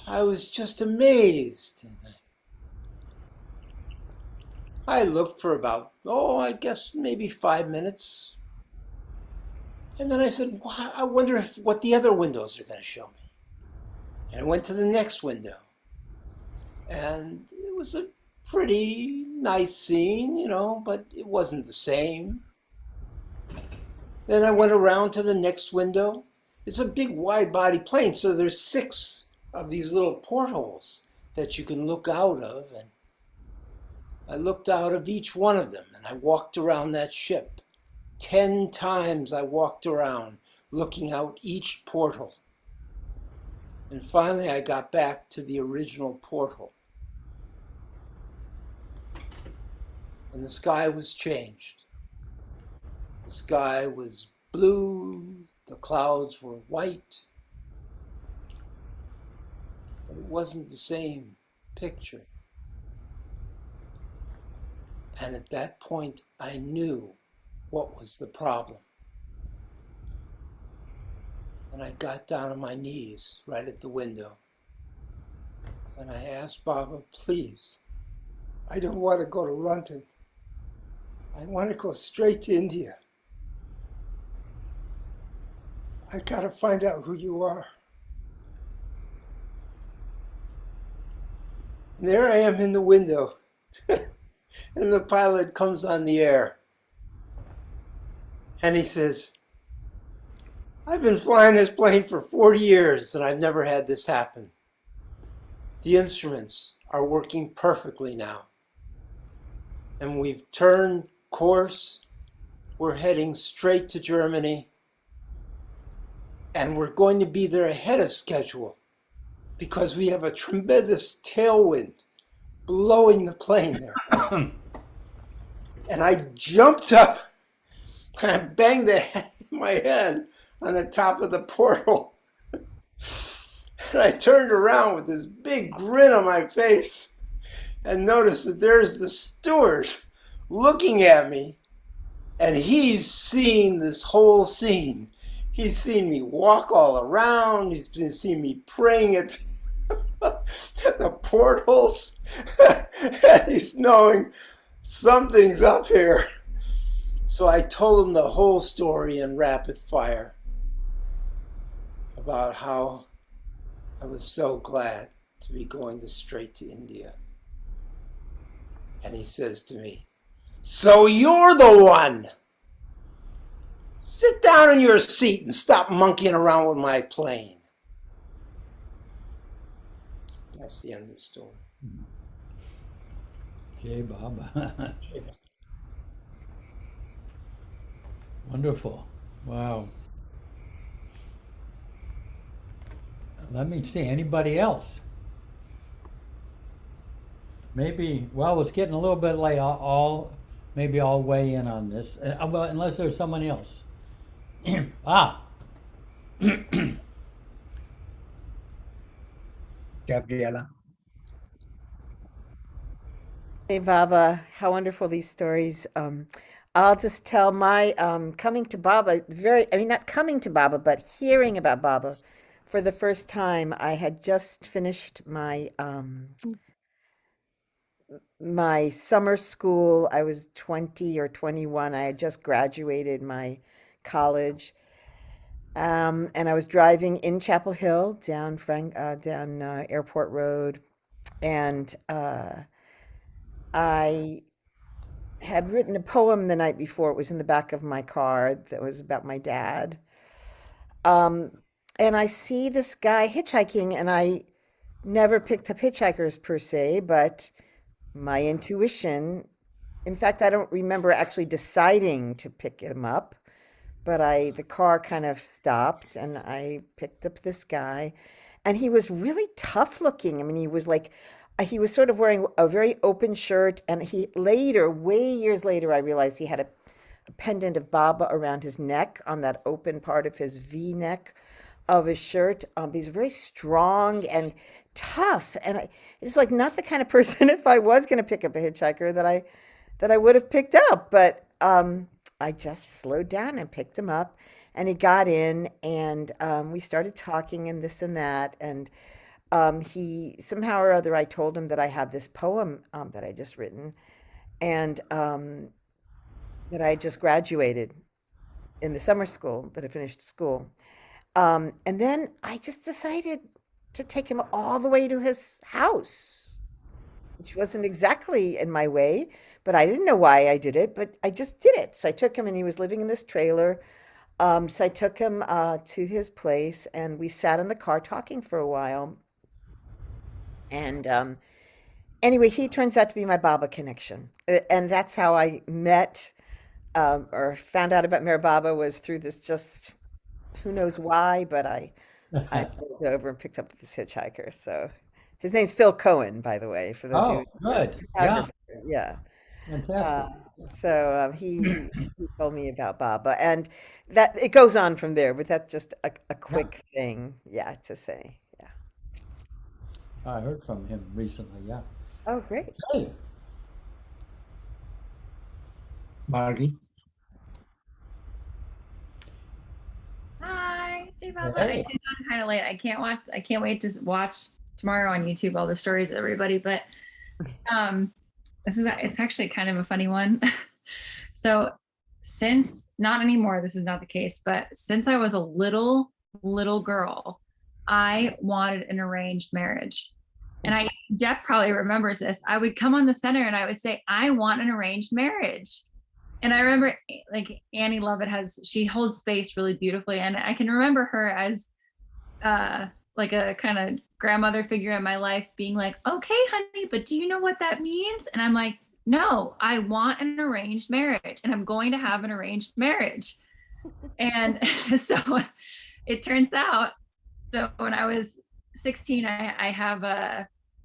I was just amazed. And I looked for about, I guess maybe 5 minutes. And then I said, well, I wonder what the other windows are going to show me. And I went to the next window. And it was a pretty nice scene, but it wasn't the same. Then I went around to the next window. It's a big wide body plane, so there's 6 of these little portholes that you can look out of. And I looked out of each one of them, and I walked around that ship. 10 times I walked around looking out each portal. And finally I got back to the original portal. And the sky was changed. The sky was blue, the clouds were white. But it wasn't the same picture. And at that point, I knew what was the problem. And I got down on my knees right at the window. And I asked Baba, please, I don't want to go to London. I want to go straight to India. I got to find out who you are. And there I am in the window. And the pilot comes on the air. And he says, I've been flying this plane for 40 years and I've never had this happen. The instruments are working perfectly now. And we've turned course. We're heading straight to Germany. And we're going to be there ahead of schedule because we have a tremendous tailwind blowing the plane there. And I jumped up and I banged my head on the top of the portal. And I turned around with this big grin on my face and noticed that there's the steward looking at me, and he's seen this whole scene. He's seen me walk all around. He's been seeing me praying at the portals. And he's knowing something's up here. So I told him the whole story in rapid fire about how I was so glad to be going straight to India. And he says to me, so you're the one. Sit down in your seat and stop monkeying around with my plane. That's the end of the story. Jai Baba. Wonderful. Wow. Let me see. Anybody else? Maybe, well, it's getting a little bit late. Maybe I'll weigh in on this. Well, unless there's someone else. Gabriella. Hey, Baba, how wonderful these stories. I'll just tell my coming to Baba, not coming to Baba, but hearing about Baba for the first time. I had just finished my my summer school. I was 20 or 21. I had just graduated my college. And I was driving in Chapel Hill down Airport Road, and I had written a poem the night before. It was in the back of my car that was about my dad. And I see this guy hitchhiking, and I never picked up hitchhikers per se, but my intuition, in fact, I don't remember actually deciding to pick him up, but the car kind of stopped and I picked up this guy, and he was really tough looking. I mean, he was sort of wearing a very open shirt, and way years later, I realized he had a pendant of Baba around his neck on that open part of his V neck of his shirt. He's very strong and tough, and it's like not the kind of person, if I was going to pick up a hitchhiker, that I would have picked up. But I just slowed down and picked him up, and he got in, and we started talking and this and that, and he somehow or other, I told him that I had this poem that I just written, and that I had just graduated in the summer school, but I finished school. And then I just decided to take him all the way to his house, which wasn't exactly in my way, but I didn't know why I did it, but I just did it. So I took him, and he was living in this trailer. So I took him to his place, and we sat in the car talking for a while. And anyway, he turns out to be my Baba connection. And that's how I met or found out about Mayor Baba, was through this, just who knows why, but I pulled over and picked up this hitchhiker. So his name's Phil Cohen, by the way, for those Oh, good. Yeah. Yeah. Fantastic. So he told me about Baba, and that it goes on from there, but that's just a quick thing, yeah, to say. Yeah. I heard from him recently. Yeah. Oh, great. Hey. Margie. Hi, J Baba. Hey. I tuned on kind of late. I can't wait to watch tomorrow on YouTube all the stories of everybody. But it's actually kind of a funny one. So since, not anymore, this is not the case, but since I was a little girl, I wanted an arranged marriage. And Jeff probably remembers this. I would come on the center and I would say, I want an arranged marriage. And I remember, like, Annie Lovett she holds space really beautifully. And I can remember her as like a kind of grandmother figure in my life, being like, okay, honey, but do you know what that means? And I'm like, no, I want an arranged marriage, and I'm going to have an arranged marriage. And so it turns out, so when I was 16, I have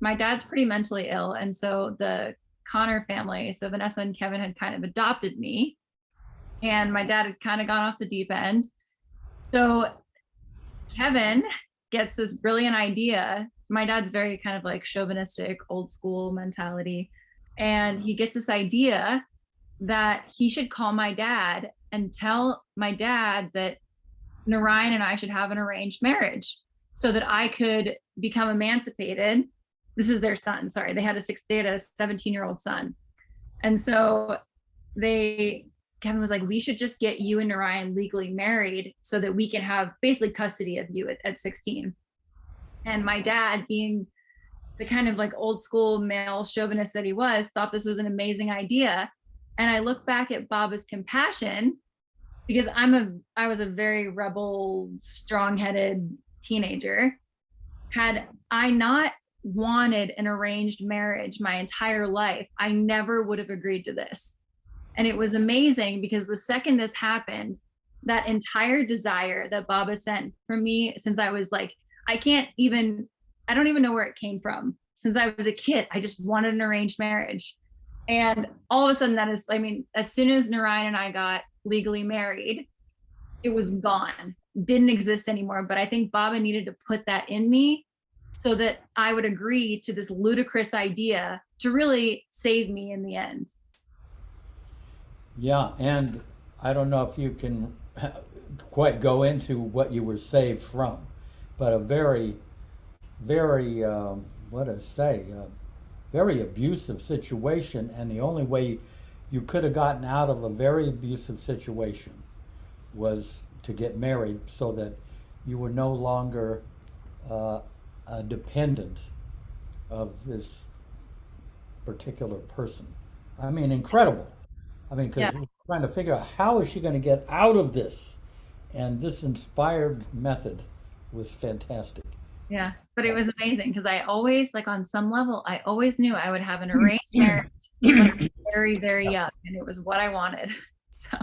my dad's pretty mentally ill. And so the Connor family, so Vanessa and Kevin, had kind of adopted me, and my dad had kind of gone off the deep end. So Kevin gets this brilliant idea. My dad's very kind of like chauvinistic, old school mentality. And he gets this idea that he should call my dad and tell my dad that Narayan and I should have an arranged marriage so that I could become emancipated. This is their son. Sorry. They had a 17-year-old son. And so Kevin was like, we should just get you and Narayan legally married so that we can have basically custody of you at 16. And my dad, being the kind of like old school male chauvinist that he was, thought this was an amazing idea. And I look back at Baba's compassion, because I was a very rebel, strong-headed teenager. Had I not wanted an arranged marriage my entire life, I never would have agreed to this. And it was amazing, because the second this happened, that entire desire that Baba sent for me, since I was like, I don't even know where it came from. Since I was a kid, I just wanted an arranged marriage. And all of a sudden as soon as Narayan and I got legally married, it was gone, didn't exist anymore. But I think Baba needed to put that in me so that I would agree to this ludicrous idea to really save me in the end. Yeah, and I don't know if you can quite go into what you were saved from, but a very, very, very abusive situation. And the only way you could have gotten out of a very abusive situation was to get married, so that you were no longer a dependent of this particular person. I mean, incredible. I mean, because we're trying to figure out, how is she going to get out of this? And this inspired method was fantastic. Yeah, but it was amazing, because I always, like, on some level, I always knew I would have an arranged marriage when I was very, very young, and it was what I wanted. So,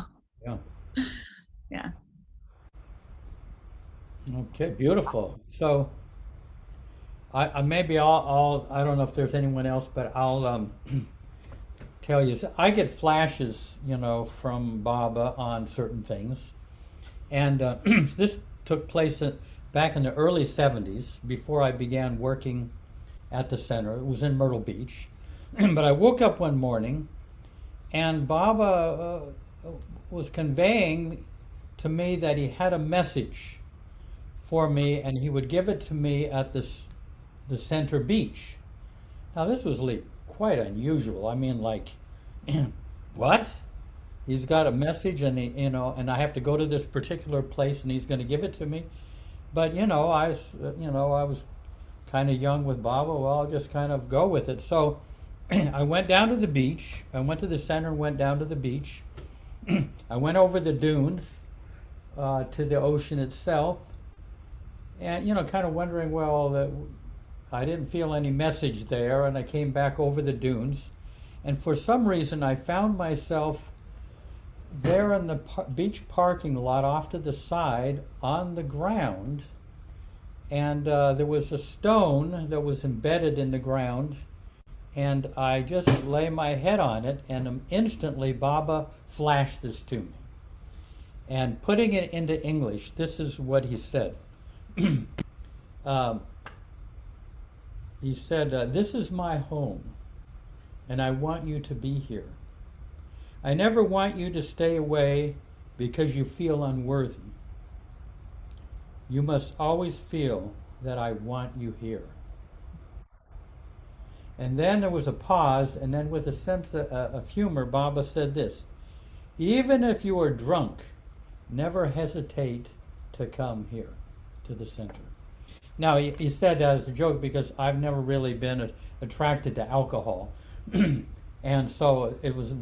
yeah. Okay, beautiful. So, I maybe I'll I don't know if there's anyone else, but I'll tell you. I get flashes, from Baba on certain things, and this took place back in the early 70s, before I began working at the center. It was in Myrtle Beach. But I woke up one morning, and Baba was conveying to me that he had a message for me, and he would give it to me at the center beach. Now, this was quite unusual. I mean, like, What? He's got a message, and and I have to go to this particular place, and he's going to give it to me. But I was kind of young with Baba. Well, I'll just kind of go with it. So I went down to the beach. I went to the center and went down to the beach. I went over the dunes to the ocean itself, and kind of wondering, well, I didn't feel any message there, and I came back over the dunes, and for some reason I found myself there in the beach parking lot off to the side on the ground, and there was a stone that was embedded in the ground, and I just lay my head on it, and instantly Baba flashed this to me. And putting it into English, this is what he said. He said, "This is my home, and I want you to be here. I never want you to stay away because you feel unworthy. You must always feel that I want you here." And then there was a pause, and then with a sense of humor, Baba said this: "Even if you are drunk, never hesitate to come here to the center." Now, he said that as a joke because I've never really been attracted to alcohol. And so it was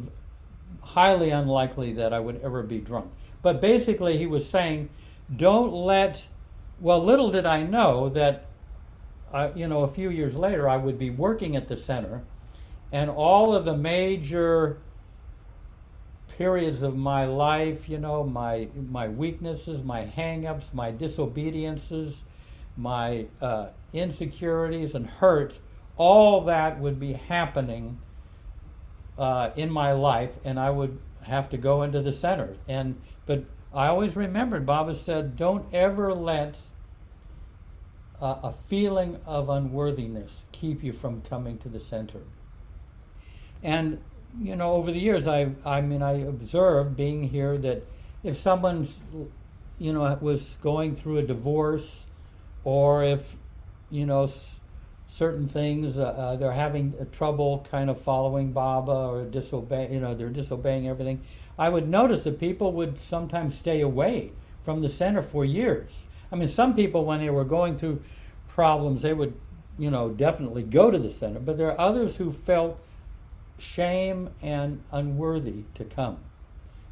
highly unlikely that I would ever be drunk. But basically, he was saying, don't let, well, little did I know that, a few years later, I would be working at the center, and all of the major periods of my life, my weaknesses, my hang-ups, my disobediences, my insecurities and hurt, all that would be happening in my life, and I would have to go into the center. But I always remembered Baba said, don't ever let a feeling of unworthiness keep you from coming to the center. And over the years, I observed being here that if someone's, was going through a divorce, or if, certain things, they're having trouble kind of following Baba or they're disobeying everything, I would notice that people would sometimes stay away from the center for years. Some people, when they were going through problems, they would, definitely go to the center, but there are others who felt shame and unworthy to come.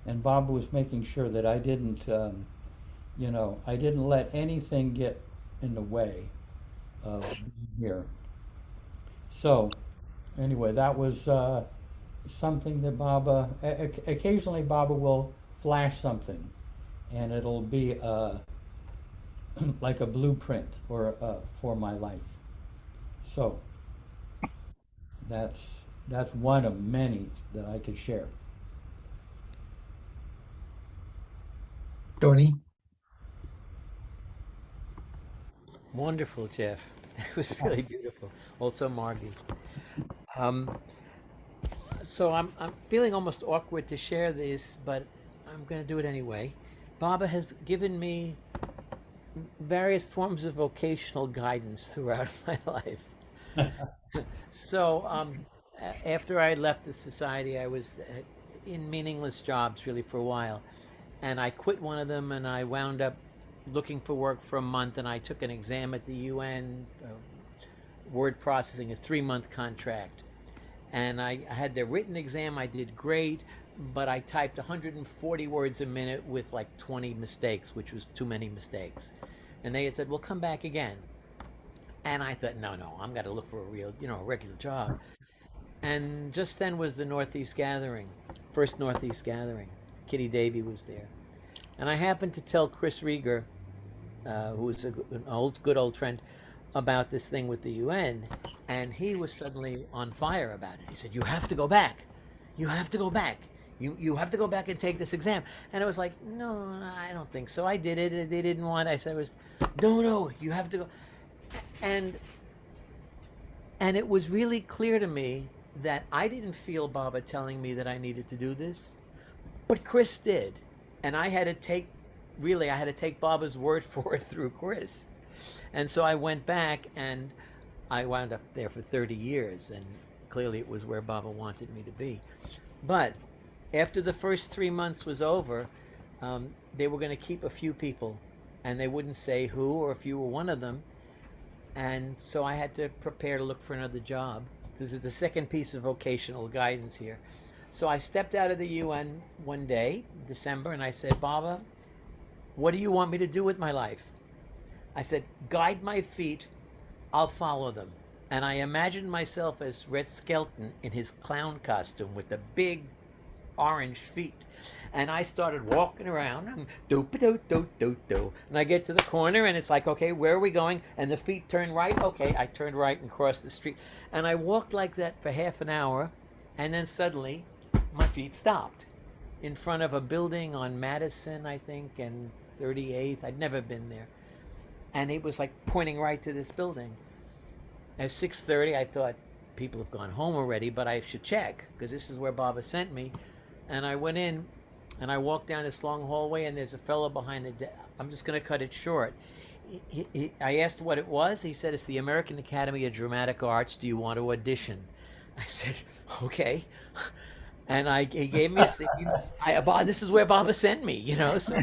And Baba was making sure that I didn't, I didn't let anything get in the way of being here. So, anyway, that was something that Baba, occasionally Baba will flash something, and it'll be like a blueprint for my life. So, that's one of many that I could share. Tony? Wonderful, Jeff. It was really beautiful. Also, Margie. So I'm feeling almost awkward to share this, but I'm going to do it anyway. Baba has given me various forms of vocational guidance throughout my life. So after I left the society, I was in meaningless jobs really for a while, and I quit one of them, and I wound up looking for work for a month, and I took an exam at the UN, word processing, a 3-month contract. And I had the written exam, I did great, but I typed 140 words a minute with like 20 mistakes, which was too many mistakes. And they had said, well, come back again. And I thought, no, I'm got to look for a real, a regular job. And just then was the Northeast Gathering, first Northeast Gathering. Kitty Davy was there. And I happened to tell Chris Rieger, who's an good old friend, about this thing with the UN, and he was suddenly on fire about it. He said, you have to go back. You have to go back. You have to go back and take this exam. And I was like, no, I don't think so. I did it. They didn't want it. I said, no, you have to go. And it was really clear to me that I didn't feel Baba telling me that I needed to do this, but Chris did. And I had to take Baba's word for it through Chris. And so I went back, and I wound up there for 30 years, and clearly it was where Baba wanted me to be. But after the first 3 months was over, they were going to keep a few people, and they wouldn't say who or if you were one of them. And so I had to prepare to look for another job. This is the second piece of vocational guidance here. So I stepped out of the UN one day, December, and I said, Baba, what do you want me to do with my life? I said, guide my feet, I'll follow them. And I imagined myself as Red Skelton in his clown costume with the big orange feet. And I started walking around, and do. And I get to the corner, and it's like, okay, where are we going? And the feet turn right. Okay, I turned right and crossed the street. And I walked like that for half an hour, and then suddenly my feet stopped in front of a building on Madison, I think, and 38th. I'd never been there. And it was like pointing right to this building. At 6:30, I thought, people have gone home already, but I should check, because this is where Baba sent me. And I went in, and I walked down this long hallway, and there's a fellow behind the desk. I'm just going to cut it short. I asked what it was. He said, it's the American Academy of Dramatic Arts. Do you want to audition? I said, okay. And he gave me a scene. This is where Baba sent me, you know. So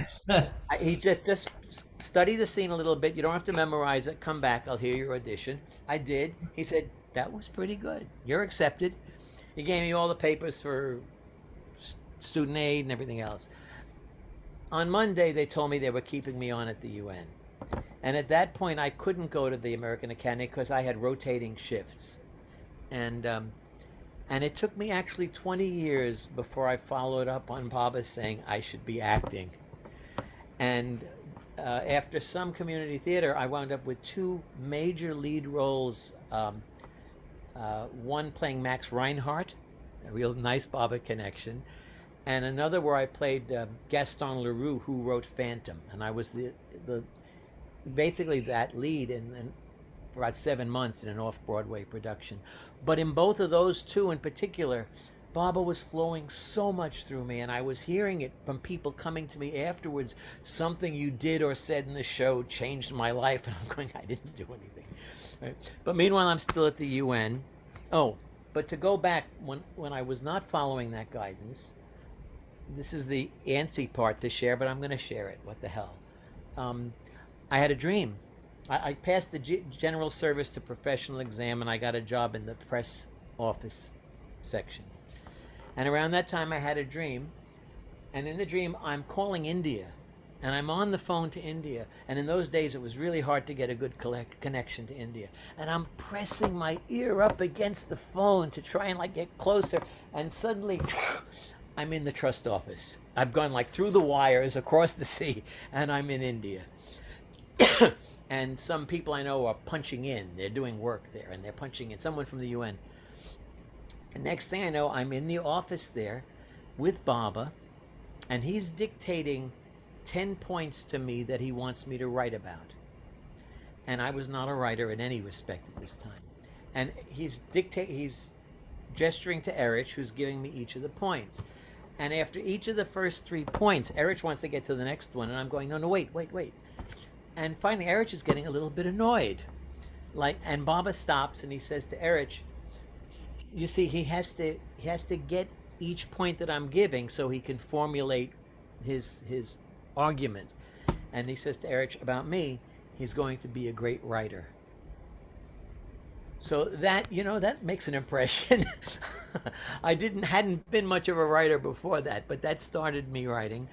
he just study the scene a little bit. You don't have to memorize it. Come back. I'll hear your audition. I did. He said, that was pretty good. You're accepted. He gave me all the papers for student aid and everything else. On Monday, they told me they were keeping me on at the UN. And at that point, I couldn't go to the American Academy because I had rotating shifts. And it took me actually 20 years before I followed up on Baba saying I should be acting. And after some community theater, I wound up with 2 major lead roles. One playing Max Reinhardt, a real nice Baba connection, and another where I played Gaston Leroux, who wrote Phantom, and I was the basically that lead in for about 7 months in an off-Broadway production. But in both of those 2 in particular, Baba was flowing so much through me, and I was hearing it from people coming to me afterwards. Something you did or said in the show changed my life, and I'm going, I didn't do anything. Right? But meanwhile, I'm still at the UN. Oh, but to go back, when I was not following that guidance, this is the antsy part to share, but I'm going to share it. What the hell? I had a dream. I passed the general service to professional exam, and I got a job in the press office section. And around that time, I had a dream. And in the dream, I'm calling India. And I'm on the phone to India. And in those days, it was really hard to get a good connection to India. And I'm pressing my ear up against the phone to try and get closer. And suddenly, I'm in the trust office. I've gone through the wires across the sea, and I'm in India. And some people I know are punching in. They're doing work there, and they're punching in. Someone from the UN. And next thing I know, I'm in the office there with Baba, and he's dictating 10 points to me that he wants me to write about. And I was not a writer in any respect at this time. And he's gesturing to Erich, who's giving me each of the points. And after each of the first 3 points, Erich wants to get to the next one, and I'm going, no, wait. And finally, Erich is getting a little bit annoyed. And Baba stops, and he says to Erich, you see, he has to get each point that I'm giving so he can formulate his argument. And he says to Erich, about me, he's going to be a great writer. So that, that makes an impression. I hadn't been much of a writer before that, but that started me writing.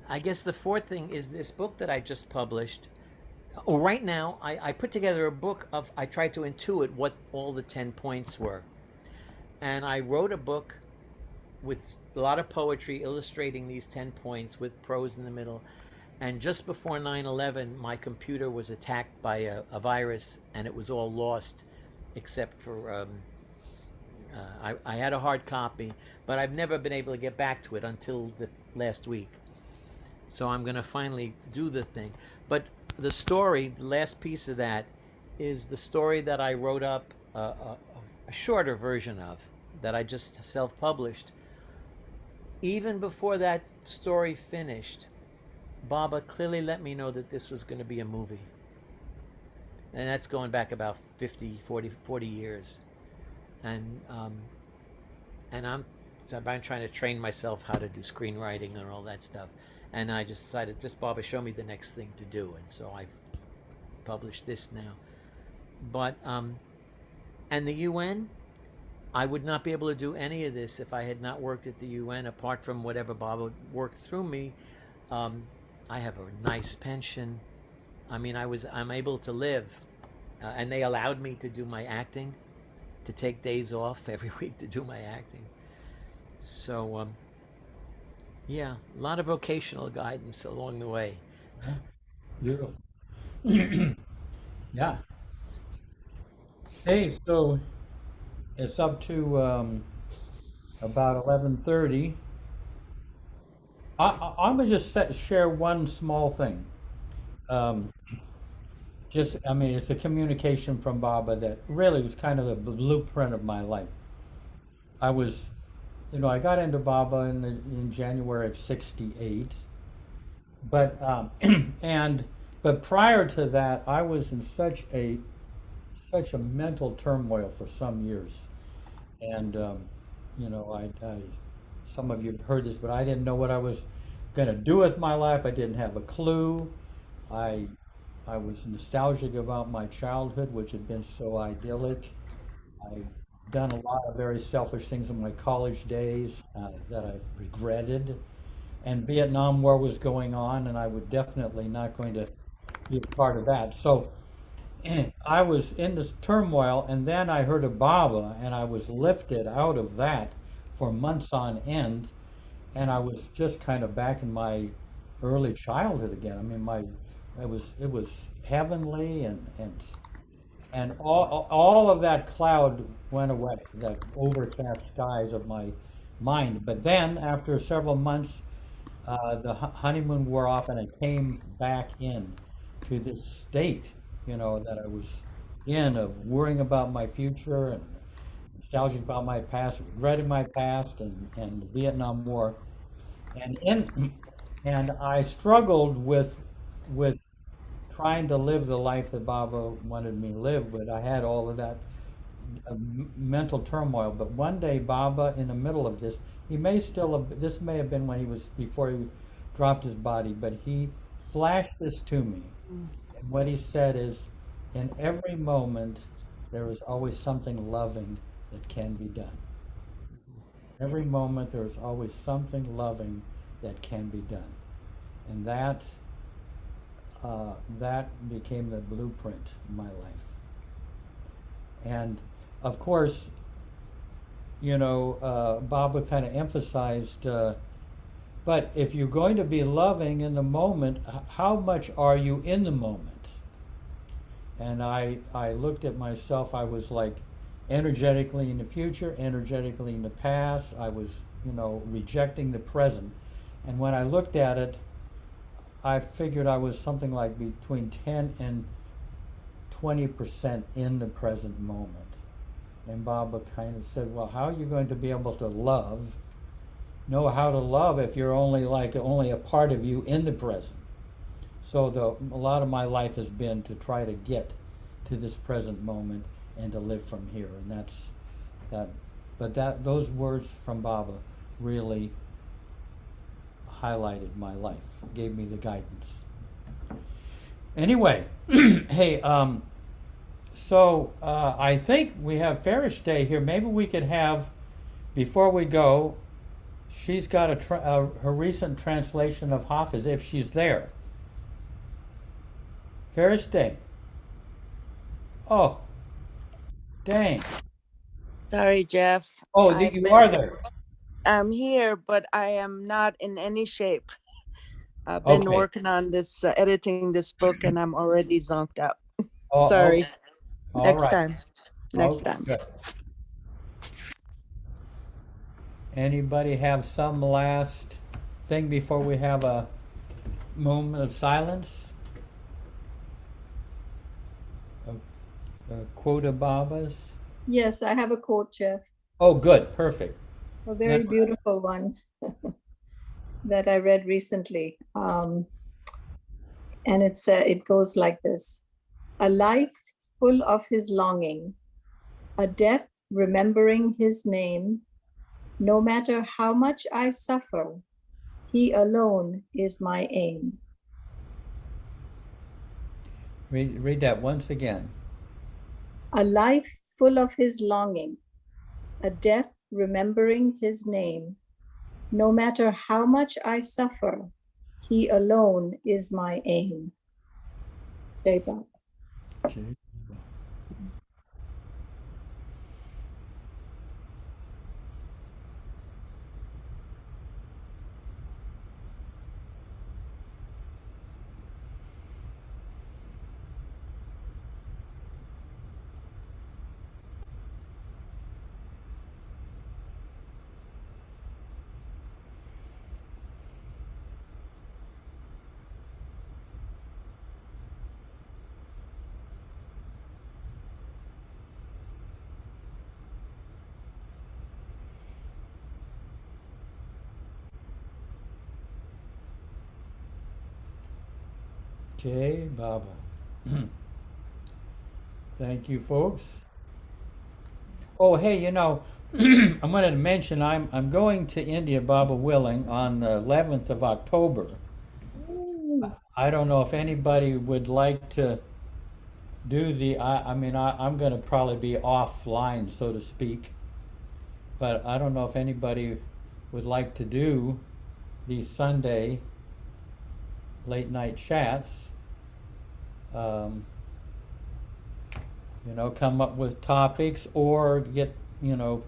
I guess the fourth thing is this book that I just published. Right now, I put together a book I tried to intuit what all the 10 points were. And I wrote a book with a lot of poetry illustrating these 10 points with prose in the middle. And just before 9/11, my computer was attacked by a virus, and it was all lost except for I had a hard copy, but I've never been able to get back to it until the last week. So I'm going to finally do the thing. But the story, the last piece of that, is the story that I wrote up a shorter version of, that I just self-published. Even before that story finished, Baba clearly let me know that this was going to be a movie. And that's going back about 40 years. and so I'm trying to train myself how to do screenwriting and all that stuff. And I just decided, just Barbara, show me the next thing to do. And so I published this now. But and the UN, I would not be able to do any of this if I had not worked at the UN. Apart from whatever Barbara worked through me, I have a nice pension. I mean, I'm able to live, and they allowed me to do my acting, to take days off every week to do my acting. So, yeah, a lot of vocational guidance along the way. Beautiful. Yeah. Hey, so it's up to about 11:30. I'm gonna just share one small thing. Um, I mean, it's a communication from Baba that really was kind of the blueprint of my life. I was, I got into Baba in January of '68, but but prior to that, I was in such a mental turmoil for some years, and I some of you have heard this, but I didn't know what I was going to do with my life. I didn't have a clue. I was nostalgic about my childhood, which had been so idyllic. I'd done a lot of very selfish things in my college days that I regretted. And Vietnam War was going on, and I was definitely not going to be a part of that. So I was in this turmoil, and then I heard of Baba, and I was lifted out of that for months on end, and I was just kind of back in my early childhood again. I mean, it was heavenly, and all of that cloud went away, the overcast skies of my mind. But then, after several months, the honeymoon wore off, and I came back in to this state, that I was in, of worrying about my future and nostalgic about my past, regretting my past, and the Vietnam War, and I struggled with trying to live the life that Baba wanted me to live, but I had all of that mental turmoil. But one day, Baba, in the middle of this, this may have been when before he dropped his body, but he flashed this to me. And what he said is, in every moment, there is always something loving that can be done. Every moment, there is always something loving that can be done. And that became the blueprint of my life. And of course, Baba kind of emphasized, but if you're going to be loving in the moment, how much are you in the moment? And I looked at myself. I was like energetically in the future, energetically in the past. I was, rejecting the present. And when I looked at it, I figured I was something like between 10 and 20% in the present moment. And Baba kind of said, well, how are you going to be able to know how to love if you're only a part of you in the present? So a lot of my life has been to try to get to this present moment and to live from here. And those words from Baba really highlighted my life, gave me the guidance. Anyway, hey, so I think we have Farish Day here. Maybe we could have, before we go, she's got her recent translation of Hafiz, if she's there. Farish Day. Oh, dang. Sorry, Jeff. Oh, you are there. I'm here, but I am not in any shape. I've been working on this, editing this book, and I'm already zonked out. Oh, sorry. okay. Next time. Next time. Good. Anybody have some last thing before we have a moment of silence? A quote of Baba's? Yes, I have a quote, Jeff. Oh, good. Perfect. A very beautiful one that I read recently. And it goes like this: a life full of his longing, a death remembering his name. No matter how much I suffer, he alone is my aim. Read that once again. A life full of his longing, a death remembering his name. No matter how much I suffer, he alone is my aim. Jai Baba. Jai Baba. Thank you, folks. Oh, hey, you know, I wanted to mention I'm going to India, Baba willing, on the 11th of October. I don't know if anybody would like to do I'm going to probably be offline, so to speak. But I don't know if anybody would like to do these Sunday late night chats. Come up with topics or get,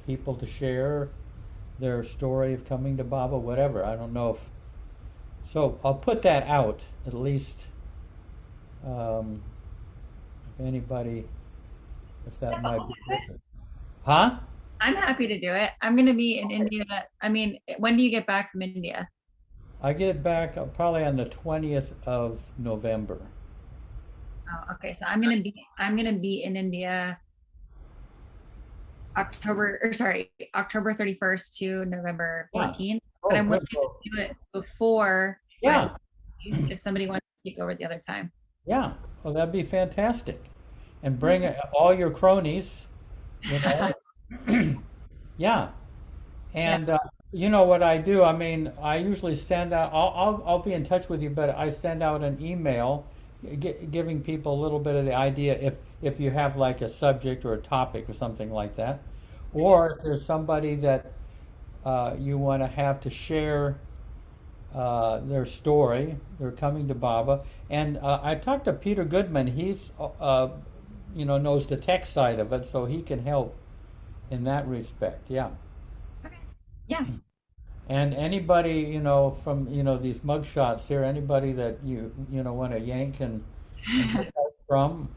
people to share their story of coming to Baba, whatever. I don't know so I'll put that out at least. If anybody, if that might be good. Huh? I'm happy to do it. I'm going to be in India. I mean, when do you get back from India? I get back probably on the 20th of November. Oh, okay. So I'm going to be in India October 31st to November 14th. Yeah. But I'm good. looking to do it before. Yeah. If somebody wants to take over the other time. Yeah. Well, that'd be fantastic. And bring all your cronies, Yeah. And you know what I do? I mean, I usually send out, I'll be in touch with you, but I send out an email giving people a little bit of the idea if you have like a subject or a topic or something like that. Or if there's somebody that you want to have to share their story, they're coming to Baba. And I talked to Peter Goodman. He's, knows the tech side of it, so he can help in that respect. Yeah. Okay. Yeah. And anybody, from, these mug shots here, anybody that you want to yank and get that from.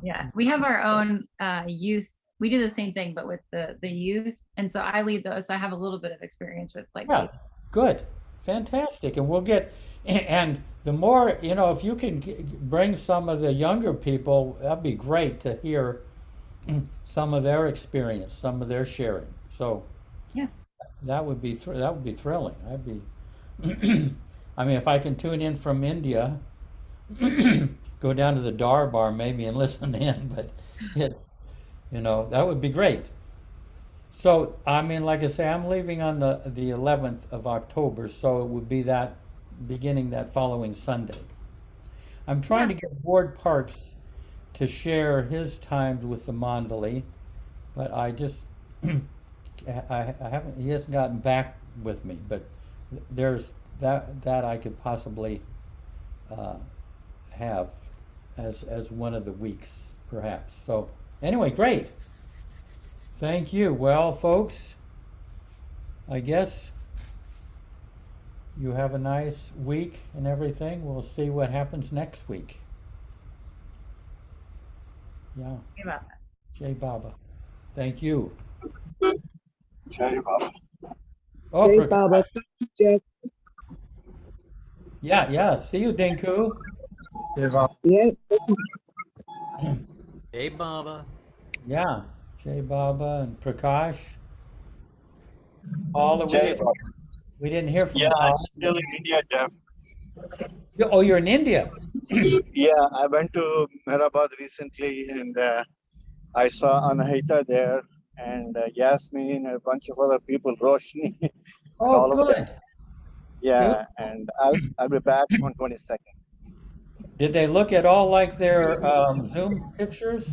Yeah. We have our own youth. We do the same thing, but with the youth. And so I lead those. So I have a little bit of experience with Yeah, good. Fantastic. And we'll get, and the more, if you can bring some of the younger people, that'd be great to hear some of their experience, some of their sharing. So yeah, that would be thrilling. I'd be, I mean, if I can tune in from India, go down to the Darbar maybe and listen in, but it's, that would be great. So, I mean, like I say, I'm leaving on the 11th of October, so it would be that beginning that following Sunday. I'm trying to get Ward Parks to share his times with the Mandali, but I just, I haven't, he hasn't gotten back with me, but there's that I could possibly have as one of the weeks, perhaps. So, anyway, great. Thank you. Well, folks, I guess you have a nice week and everything. We'll see what happens next week. Yeah. Jai Baba. Jai Baba. Thank you. Jai Baba. Oh, Jai Baba. Yeah. See you, Dinku. Jai Baba. Yeah. Hey, Baba. Yeah. Jai Baba and Prakash. Paul, we didn't hear from Yeah, Paul. I'm still in India, Jeff. Oh, you're in India? Yeah, I went to Mehrabad recently and I saw Anahita there and Yasmin, and a bunch of other people, Roshni, Oh, all of them. good. Yeah, and I'll be back on 22nd. Did they look at all like their Zoom pictures?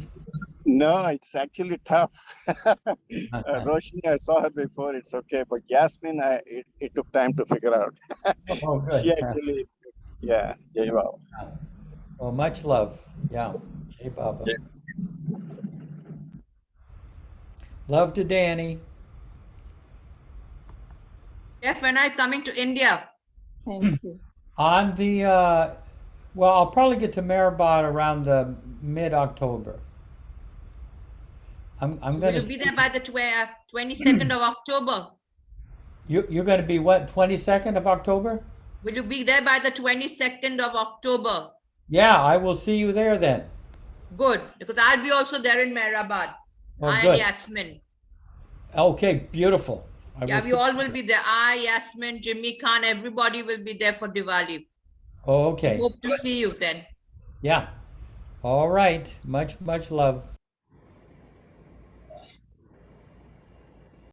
No, it's actually tough. Roshni, I saw her before, it's okay, but Yasmin, it took time to figure out. Oh, good. She actually, yeah, Jai Baba. Well, much love. Yeah. Hey, Baba. Love to Danny. Jeff, when are you coming to India? Thank you. On the, well, I'll probably get to Mehrabad around the mid-October. I'm Will gonna. you be there by the 22nd of October? You're gonna be what, 22nd of October? Will you be there by the 22nd of October? Yeah, I will see you there then. Good, because I'll be also there in Mehrabad. Oh, I good. and Yasmin. Okay, beautiful. Yeah, we all will be there. I, Yasmin, Jimmy Khan, everybody will be there for Diwali. Oh, okay. Hope to see you then. Yeah. All right. Much love.